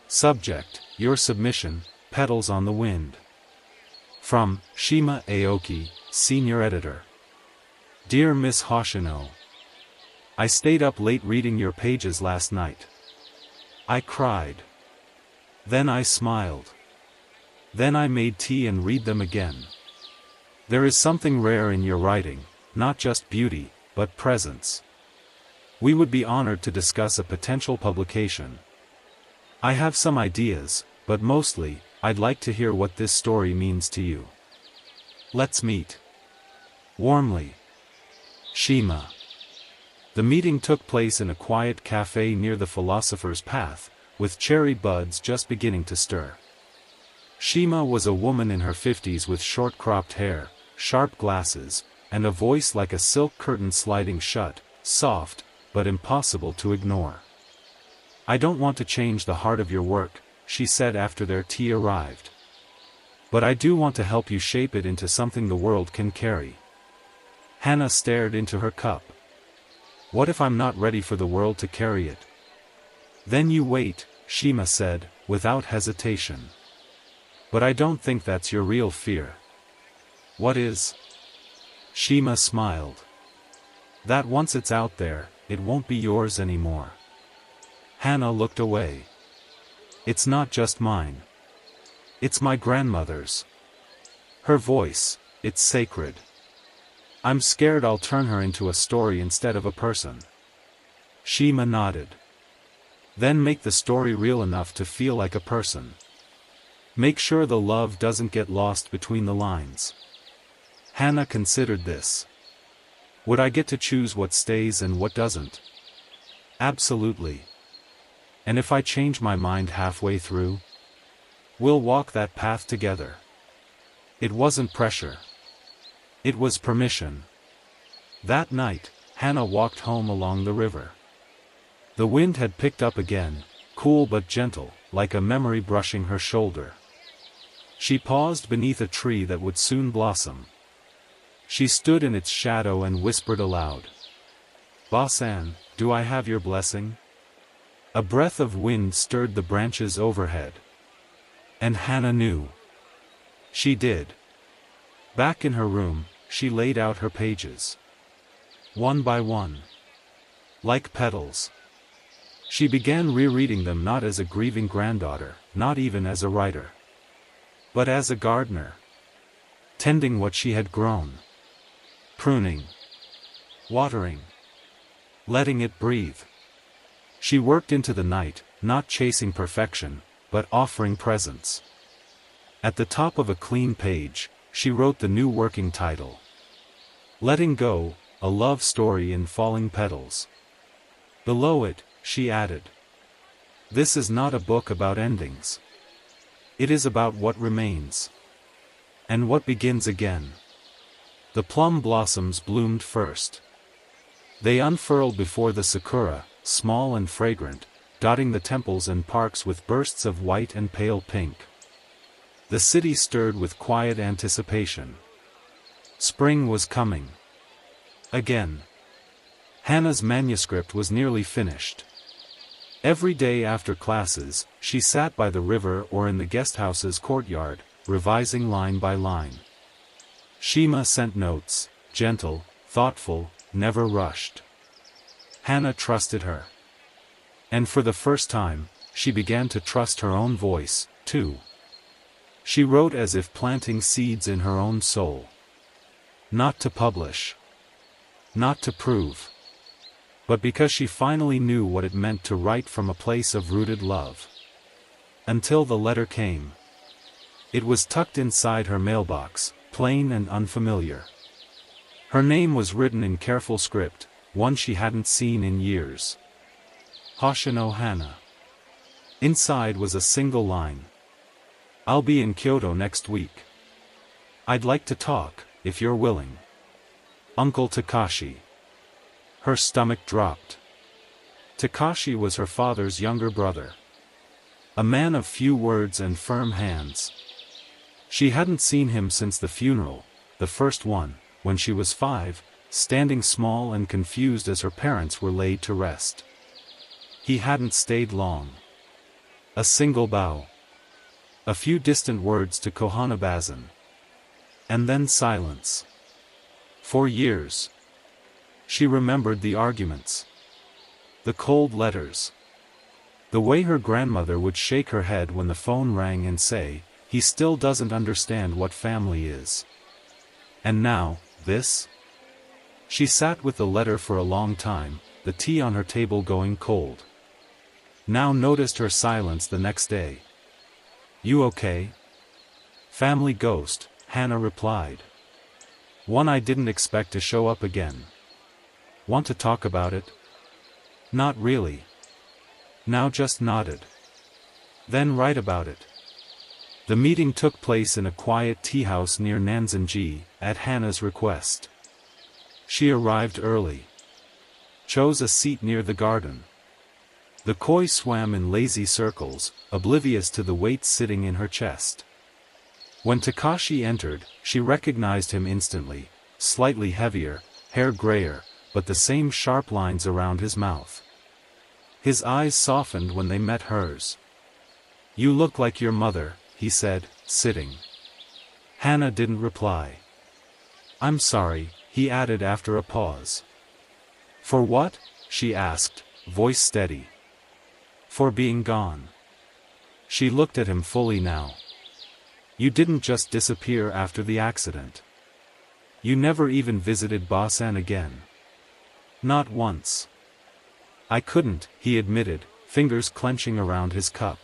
Subject, your submission, Petals on the Wind. From, Shima Aoki, Senior Editor. Dear Miss Hoshino, I stayed up late reading your pages last night. I cried. Then I smiled. Then I made tea and read them again. There is something rare in your writing, not just beauty, but presence. We would be honored to discuss a potential publication. I have some ideas, but mostly, I'd like to hear what this story means to you. Let's meet. Warmly. Shima. The meeting took place in a quiet cafe near the Philosopher's Path, with cherry buds just beginning to stir. Shima was a woman in her 50s with short-cropped hair, sharp glasses, and a voice like a silk curtain sliding shut, soft, but impossible to ignore. I don't want to change the heart of your work, she said after their tea arrived. But I do want to help you shape it into something the world can carry. Hannah stared into her cup. What if I'm not ready for the world to carry it? Then you wait, Shima said, without hesitation. But I don't think that's your real fear. What is? Shima smiled. That once it's out there, it won't be yours anymore. Hannah looked away. It's not just mine. It's my grandmother's. Her voice, it's sacred. I'm scared I'll turn her into a story instead of a person. Shima nodded. Then make the story real enough to feel like a person. Make sure the love doesn't get lost between the lines. Hannah considered this. Would I get to choose what stays and what doesn't? Absolutely. And if I change my mind halfway through? We'll walk that path together. It wasn't pressure. It was permission. That night, Hannah walked home along the river. The wind had picked up again, cool but gentle, like a memory brushing her shoulder. She paused beneath a tree that would soon blossom. She stood in its shadow and whispered aloud. Boss-Ann, do I have your blessing? A breath of wind stirred the branches overhead. And Hannah knew. She did. Back in her room, she laid out her pages. One by one. Like petals. She began rereading them not as a grieving granddaughter, not even as a writer. But as a gardener. Tending what she had grown. Pruning. Watering. Letting it breathe. She worked into the night, not chasing perfection, but offering presence. At the top of a clean page, she wrote the new working title. Letting Go, a love story in falling petals. Below it, she added. This is not a book about endings. It is about what remains. And what begins again. The plum blossoms bloomed first. They unfurled before the sakura, small and fragrant, dotting the temples and parks with bursts of white and pale pink. The city stirred with quiet anticipation. Spring was coming. Again. Hannah's manuscript was nearly finished. Every day after classes, she sat by the river or in the guesthouse's courtyard, revising line by line. Shima sent notes, gentle, thoughtful, never rushed. Hannah trusted her. And for the first time, she began to trust her own voice, too. She wrote as if planting seeds in her own soul. Not to publish. Not to prove. But because she finally knew what it meant to write from a place of rooted love. Until the letter came. It was tucked inside her mailbox, plain and unfamiliar. Her name was written in careful script, one she hadn't seen in years. Hoshino Hana. Inside was a single line. I'll be in Kyoto next week. I'd like to talk, if you're willing. Uncle Takashi. Her stomach dropped. Takashi was her father's younger brother. A man of few words and firm hands. She hadn't seen him since the funeral, the first one, when she was 5, standing small and confused as her parents were laid to rest. He hadn't stayed long. A single bow. A few distant words to Kohanabazan. And then silence. For years. She remembered the arguments. The cold letters. The way her grandmother would shake her head when the phone rang and say, "He still doesn't understand what family is." And now, this? She sat with the letter for a long time, the tea on her table going cold. Now noticed her silence the next day. "You okay?" "Family ghost," Hannah replied. "One I didn't expect to show up again." "Want to talk about it?" "Not really." Now just nodded. "Then write about it." The meeting took place in a quiet tea house near Nanzenji, at Hannah's request. She arrived early. Chose a seat near the garden. The koi swam in lazy circles, oblivious to the weight sitting in her chest. When Takashi entered, she recognized him instantly, slightly heavier, hair grayer, but the same sharp lines around his mouth. His eyes softened when they met hers. "You look like your mother," he said, sitting. Hannah didn't reply. "I'm sorry," he added after a pause. "For what?" she asked, voice steady. "For being gone." She looked at him fully now. "You didn't just disappear after the accident. You never even visited Basan again." "Not once." "I couldn't," he admitted, fingers clenching around his cup.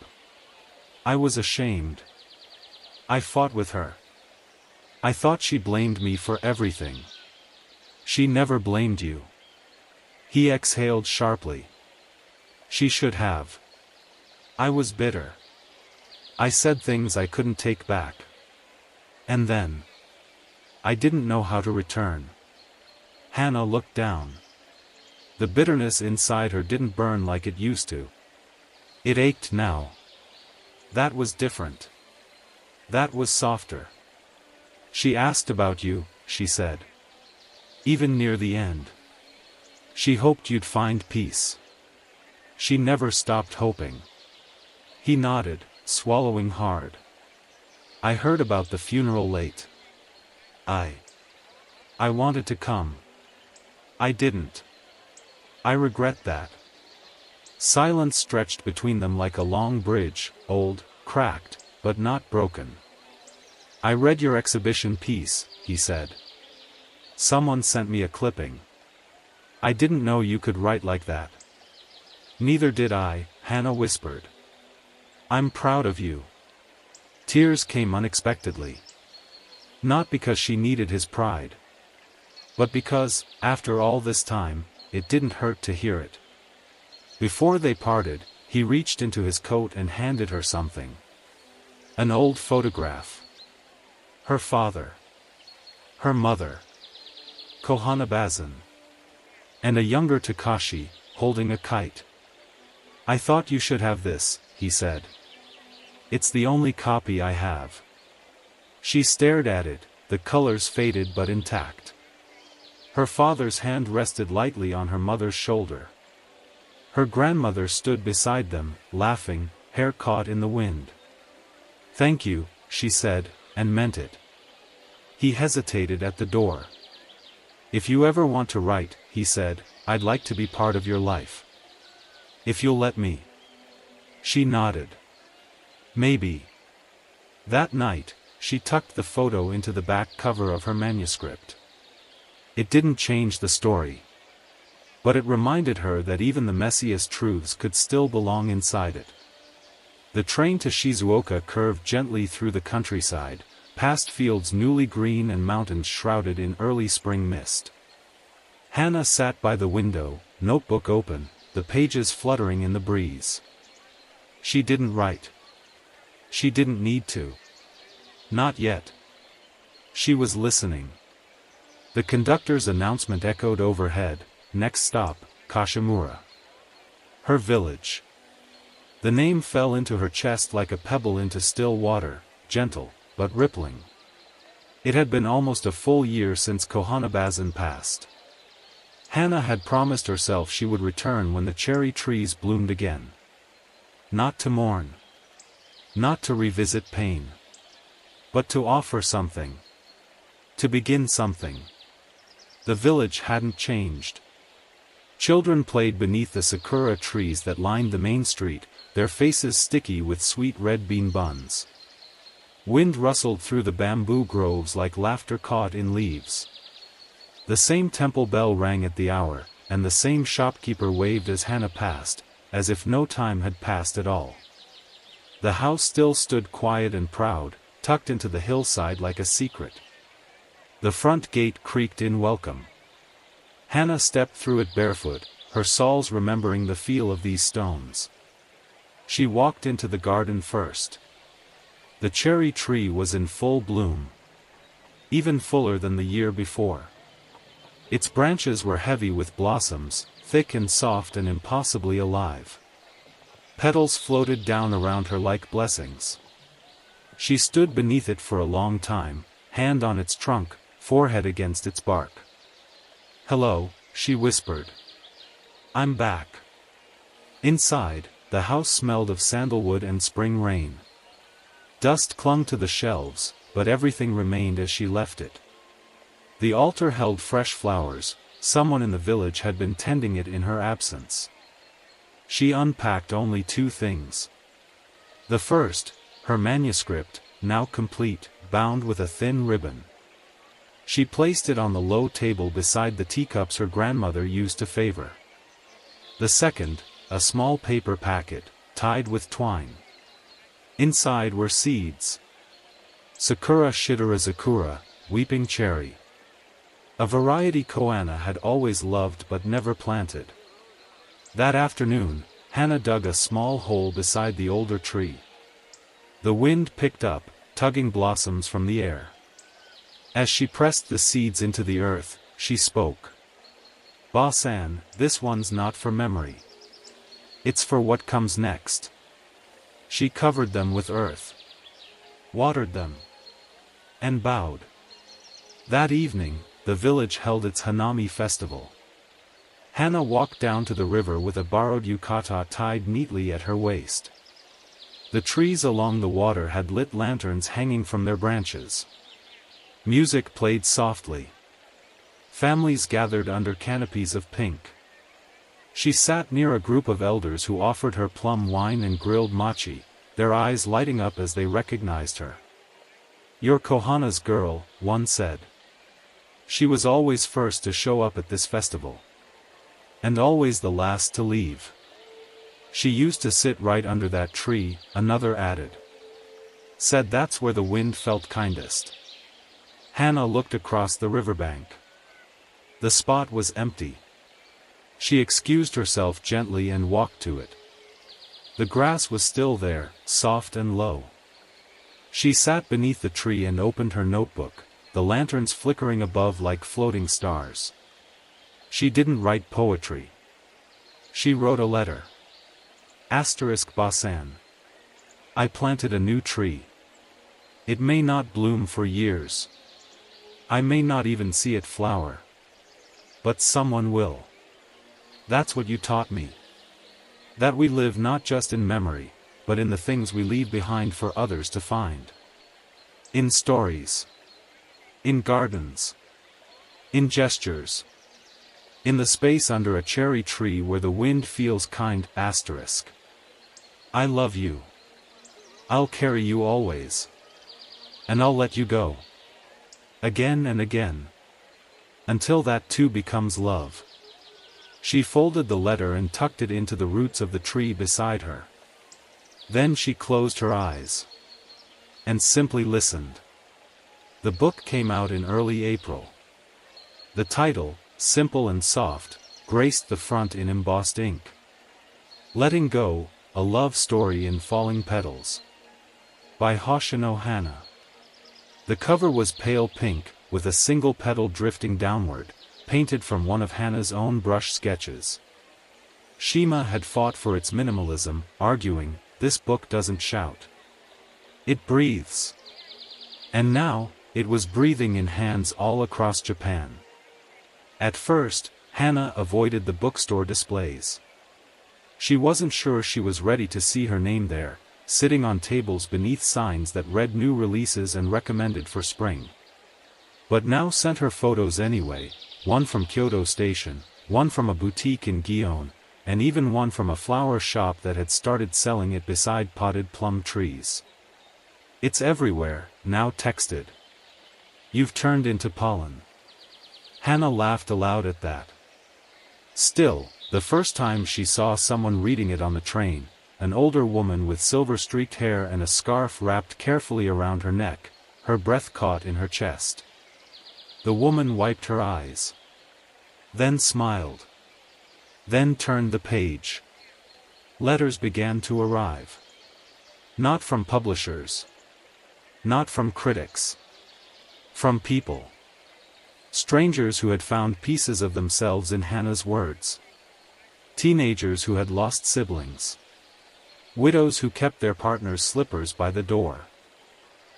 "I was ashamed. I fought with her. I thought she blamed me for everything." "She never blamed you." He exhaled sharply. "She should have. I was bitter. I said things I couldn't take back. And then I didn't know how to return." Hannah looked down. The bitterness inside her didn't burn like it used to. It ached now. That was different. That was softer. "She asked about you," she said. "Even near the end. She hoped you'd find peace. She never stopped hoping." He nodded, swallowing hard. "I heard about the funeral late. I wanted to come. I didn't. I regret that." Silence stretched between them like a long bridge, old, cracked, but not broken. "I read your exhibition piece," he said. "Someone sent me a clipping. I didn't know you could write like that." "Neither did I," Hannah whispered. "I'm proud of you." Tears came unexpectedly. Not because she needed his pride. But because, after all this time, it didn't hurt to hear it. Before they parted, he reached into his coat and handed her something. An old photograph. Her father. Her mother. Kohanabazan. And a younger Takashi, holding a kite. "I thought you should have this," he said. "It's the only copy I have." She stared at it, the colors faded but intact. Her father's hand rested lightly on her mother's shoulder. Her grandmother stood beside them, laughing, hair caught in the wind. "Thank you," she said, and meant it. He hesitated at the door. "If you ever want to write," he said, "I'd like to be part of your life. If you'll let me." She nodded. "Maybe." That night, she tucked the photo into the back cover of her manuscript. It didn't change the story. But it reminded her that even the messiest truths could still belong inside it. The train to Shizuoka curved gently through the countryside, past fields newly green and mountains shrouded in early spring mist. Hannah sat by the window, notebook open, the pages fluttering in the breeze. She didn't write. She didn't need to. Not yet. She was listening. The conductor's announcement echoed overhead, next stop, Kashimura. Her village. The name fell into her chest like a pebble into still water, gentle, but rippling. It had been almost a full year since Kohanabazan passed. Hana had promised herself she would return when the cherry trees bloomed again. Not to mourn. Not to revisit pain. But to offer something. To begin something. The village hadn't changed. Children played beneath the sakura trees that lined the main street, their faces sticky with sweet red bean buns. Wind rustled through the bamboo groves like laughter caught in leaves. The same temple bell rang at the hour, and the same shopkeeper waved as Hana passed, as if no time had passed at all. The house still stood quiet and proud, tucked into the hillside like a secret. The front gate creaked in welcome. Hana stepped through it barefoot, her soles remembering the feel of these stones. She walked into the garden first. The cherry tree was in full bloom. Even fuller than the year before. Its branches were heavy with blossoms, thick and soft and impossibly alive. Petals floated down around her like blessings. She stood beneath it for a long time, hand on its trunk, forehead against its bark. "Hello," she whispered. "I'm back." Inside, the house smelled of sandalwood and spring rain. Dust clung to the shelves, but everything remained as she left it. The altar held fresh flowers, someone in the village had been tending it in her absence. She unpacked only two things. The first, her manuscript, now complete, bound with a thin ribbon. She placed it on the low table beside the teacups her grandmother used to favor. The second, a small paper packet, tied with twine. Inside were seeds. Sakura Shidarazakura, weeping cherry. A variety Koana had always loved but never planted. That afternoon, Hana dug a small hole beside the older tree. The wind picked up, tugging blossoms from the air. As she pressed the seeds into the earth, she spoke. "Ba-san, this one's not for memory. It's for what comes next." She covered them with earth. Watered them. And bowed. That evening, the village held its Hanami festival. Hana walked down to the river with a borrowed yukata tied neatly at her waist. The trees along the water had lit lanterns hanging from their branches. Music played softly. Families gathered under canopies of pink. She sat near a group of elders who offered her plum wine and grilled mochi, their eyes lighting up as they recognized her. "You're Kohana's girl," one said. She was always first to show up at this festival. And always the last to leave. She used to sit right under that tree, another added. Said that's where the wind felt kindest. Hana looked across the riverbank. The spot was empty. She excused herself gently and walked to it. The grass was still there, soft and low. She sat beneath the tree and opened her notebook, the lanterns flickering above like floating stars. She didn't write poetry. She wrote a letter. Basan. I planted a new tree. It may not bloom for years. I may not even see it flower. But someone will. That's what you taught me. That we live not just in memory, but in the things we leave behind for others to find. In stories. In gardens. In gestures. In the space under a cherry tree where the wind feels kind. I love you. I'll carry you always. And I'll let you go. Again and again. Until that too becomes love. She folded the letter and tucked it into the roots of the tree beside her. Then she closed her eyes. And simply listened. The book came out in early April. The title, simple and soft, graced the front in embossed ink. Letting Go, A Love Story in Falling Petals. By Hoshino Hana. The cover was pale pink, with a single petal drifting downward, painted from one of Hana's own brush sketches. Shima had fought for its minimalism, arguing, "This book doesn't shout. It breathes." And now, it was breathing in hands all across Japan. At first, Hana avoided the bookstore displays. She wasn't sure she was ready to see her name there, sitting on tables beneath signs that read new releases and recommended for spring. But now sent her photos anyway, one from Kyoto Station, one from a boutique in Gion, and even one from a flower shop that had started selling it beside potted plum trees. "It's everywhere," now texted. "You've turned into pollen." Hana laughed aloud at that. Still, the first time she saw someone reading it on the train, an older woman with silver-streaked hair and a scarf wrapped carefully around her neck, her breath caught in her chest. The woman wiped her eyes. Then smiled. Then turned the page. Letters began to arrive. Not from publishers. Not from critics. From people. Strangers who had found pieces of themselves in Hana's words. Teenagers who had lost siblings. Widows who kept their partner's slippers by the door.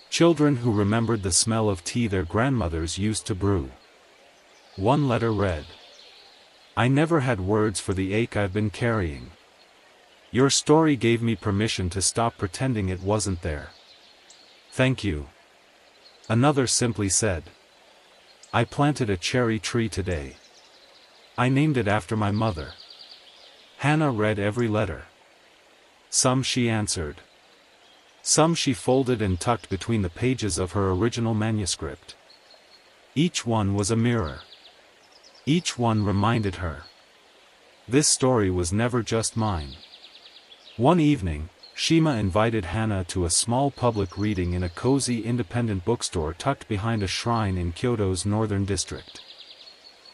Children who remembered the smell of tea their grandmothers used to brew. One letter read, "I never had words for the ache I've been carrying. Your story gave me permission to stop pretending it wasn't there. Thank you." Another simply said, "I planted a cherry tree today. I named it after my mother." Hana read every letter. Some she answered. Some she folded and tucked between the pages of her original manuscript. Each one was a mirror. Each one reminded her. This story was never just mine. One evening, Shima invited Hana to a small public reading in a cozy independent bookstore tucked behind a shrine in Kyoto's northern district.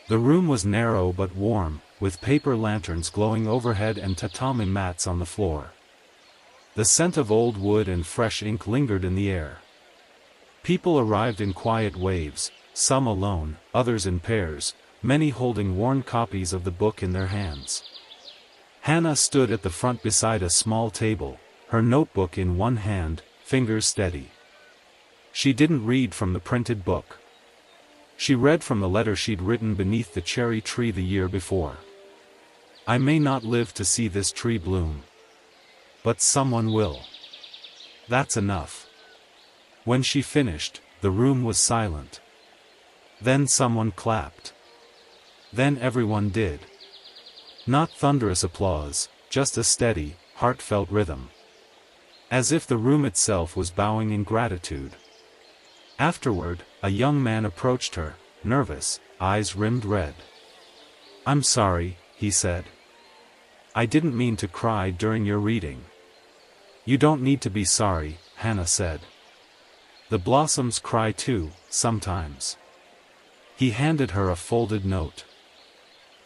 The room was narrow but warm, with paper lanterns glowing overhead and tatami mats on the floor. The scent of old wood and fresh ink lingered in the air. People arrived in quiet waves, some alone, others in pairs, many holding worn copies of the book in their hands. Hana stood at the front beside a small table, her notebook in one hand, fingers steady. She didn't read from the printed book. She read from the letter she'd written beneath the cherry tree the year before. "I may not live to see this tree bloom. But someone will. That's enough." When she finished, the room was silent. Then someone clapped. Then everyone did. Not thunderous applause, just a steady, heartfelt rhythm. As if the room itself was bowing in gratitude. Afterward, a young man approached her, nervous, eyes rimmed red. "I'm sorry," he said. "I didn't mean to cry during your reading." "You don't need to be sorry," Hana said. "The blossoms cry too, sometimes." He handed her a folded note.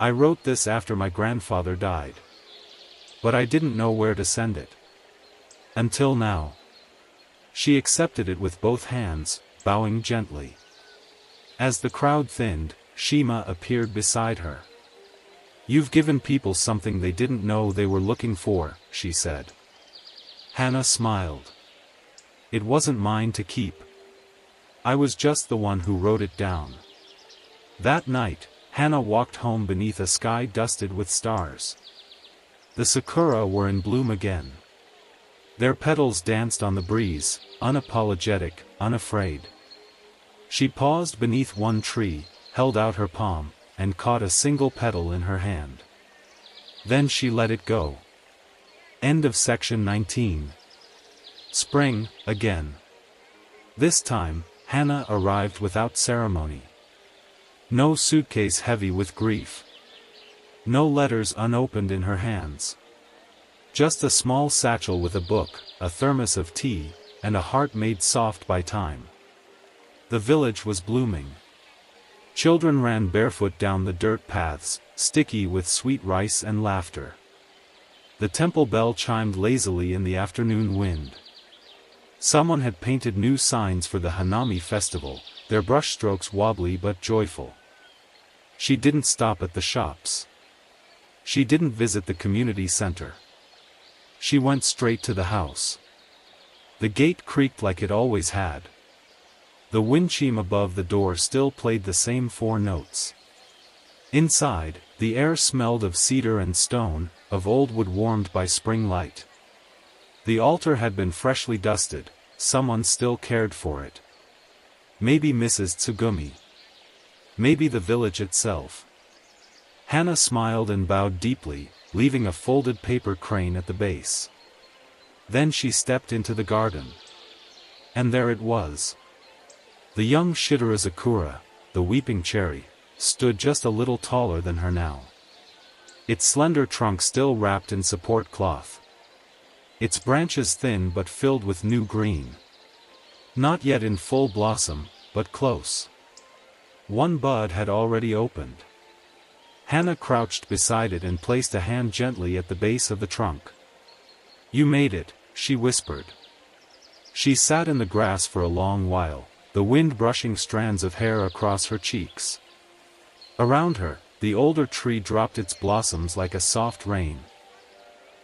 "I wrote this after my grandfather died. But I didn't know where to send it. Until now." She accepted it with both hands, bowing gently. As the crowd thinned, Shima appeared beside her. "You've given people something they didn't know they were looking for," she said. Hana smiled. "It wasn't mine to keep. I was just the one who wrote it down." That night, Hana walked home beneath a sky dusted with stars. The sakura were in bloom again. Their petals danced on the breeze, unapologetic, unafraid. She paused beneath one tree, held out her palm, and caught a single petal in her hand. Then she let it go. End of section 19. Spring, again. This time, Hana arrived without ceremony. No suitcase heavy with grief. No letters unopened in her hands. Just a small satchel with a book, a thermos of tea, and a heart made soft by time. The village was blooming. Children ran barefoot down the dirt paths, sticky with sweet rice and laughter. The temple bell chimed lazily in the afternoon wind. Someone had painted new signs for the Hanami festival, their brushstrokes wobbly but joyful. She didn't stop at the shops. She didn't visit the community center. She went straight to the house. The gate creaked like it always had. The wind chime above the door still played the same 4 notes. Inside, the air smelled of cedar and stone, of old wood warmed by spring light. The altar had been freshly dusted, someone still cared for it. Maybe Mrs. Tsugumi. Maybe the village itself. Hana smiled and bowed deeply, leaving a folded paper crane at the base. Then she stepped into the garden. And there it was. The young Shidorazakura, the weeping cherry, stood just a little taller than her now. Its slender trunk still wrapped in support cloth. Its branches thin but filled with new green. Not yet in full blossom, but close. One bud had already opened. Hana crouched beside it and placed a hand gently at the base of the trunk. "You made it," she whispered. She sat in the grass for a long while, the wind brushing strands of hair across her cheeks. Around her, the older tree dropped its blossoms like a soft rain.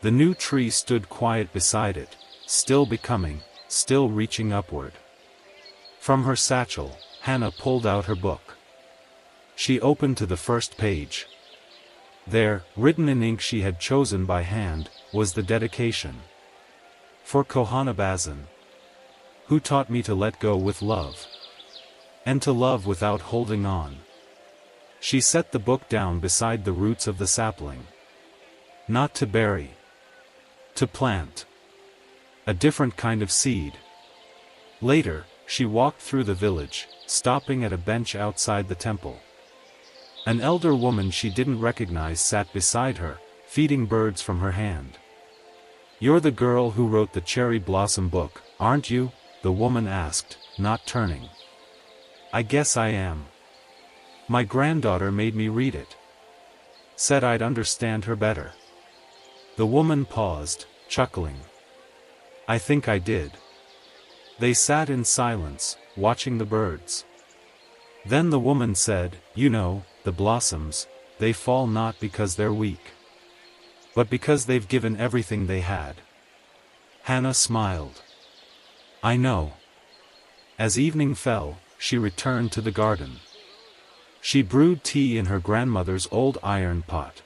The new tree stood quiet beside it, still becoming, still reaching upward. From her satchel, Hana pulled out her book. She opened to the first page. There, written in ink she had chosen by hand, was the dedication. For Kohanabazan, who taught me to let go with love. And to love without holding on. She set the book down beside the roots of the sapling. Not to bury. To plant. A different kind of seed. Later, she walked through the village, stopping at a bench outside the temple. An elder woman she didn't recognize sat beside her, feeding birds from her hand. "You're the girl who wrote the cherry blossom book, aren't you?" the woman asked, not turning. "I guess I am. My granddaughter made me read it. Said I'd understand her better." The woman paused, chuckling. "I think I did." They sat in silence, watching the birds. Then the woman said, "You know, the blossoms, they fall not because they're weak. But because they've given everything they had." Hana smiled. "I know." As evening fell, she returned to the garden. She brewed tea in her grandmother's old iron pot.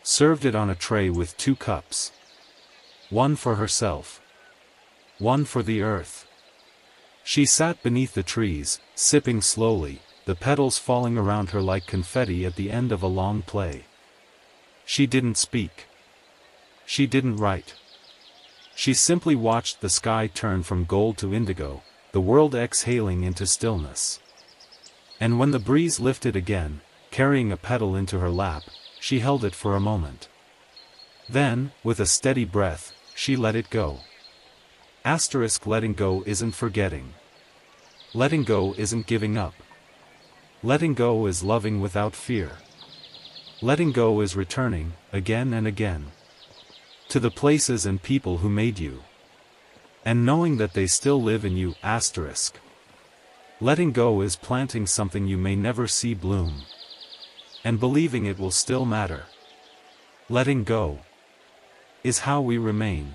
Served it on a tray with 2 cups. One for herself. One for the earth. She sat beneath the trees, sipping slowly, the petals falling around her like confetti at the end of a long play. She didn't speak. She didn't write. She simply watched the sky turn from gold to indigo, the world exhaling into stillness. And when the breeze lifted again, carrying a petal into her lap, she held it for a moment. Then, with a steady breath, she let it go. Letting go isn't forgetting. Letting go isn't giving up. Letting go is loving without fear. Letting go is returning, again and again, to the places and people who made you. And knowing that they still live in you. Letting go is planting something you may never see bloom. And believing it will still matter. Letting go is how we remain.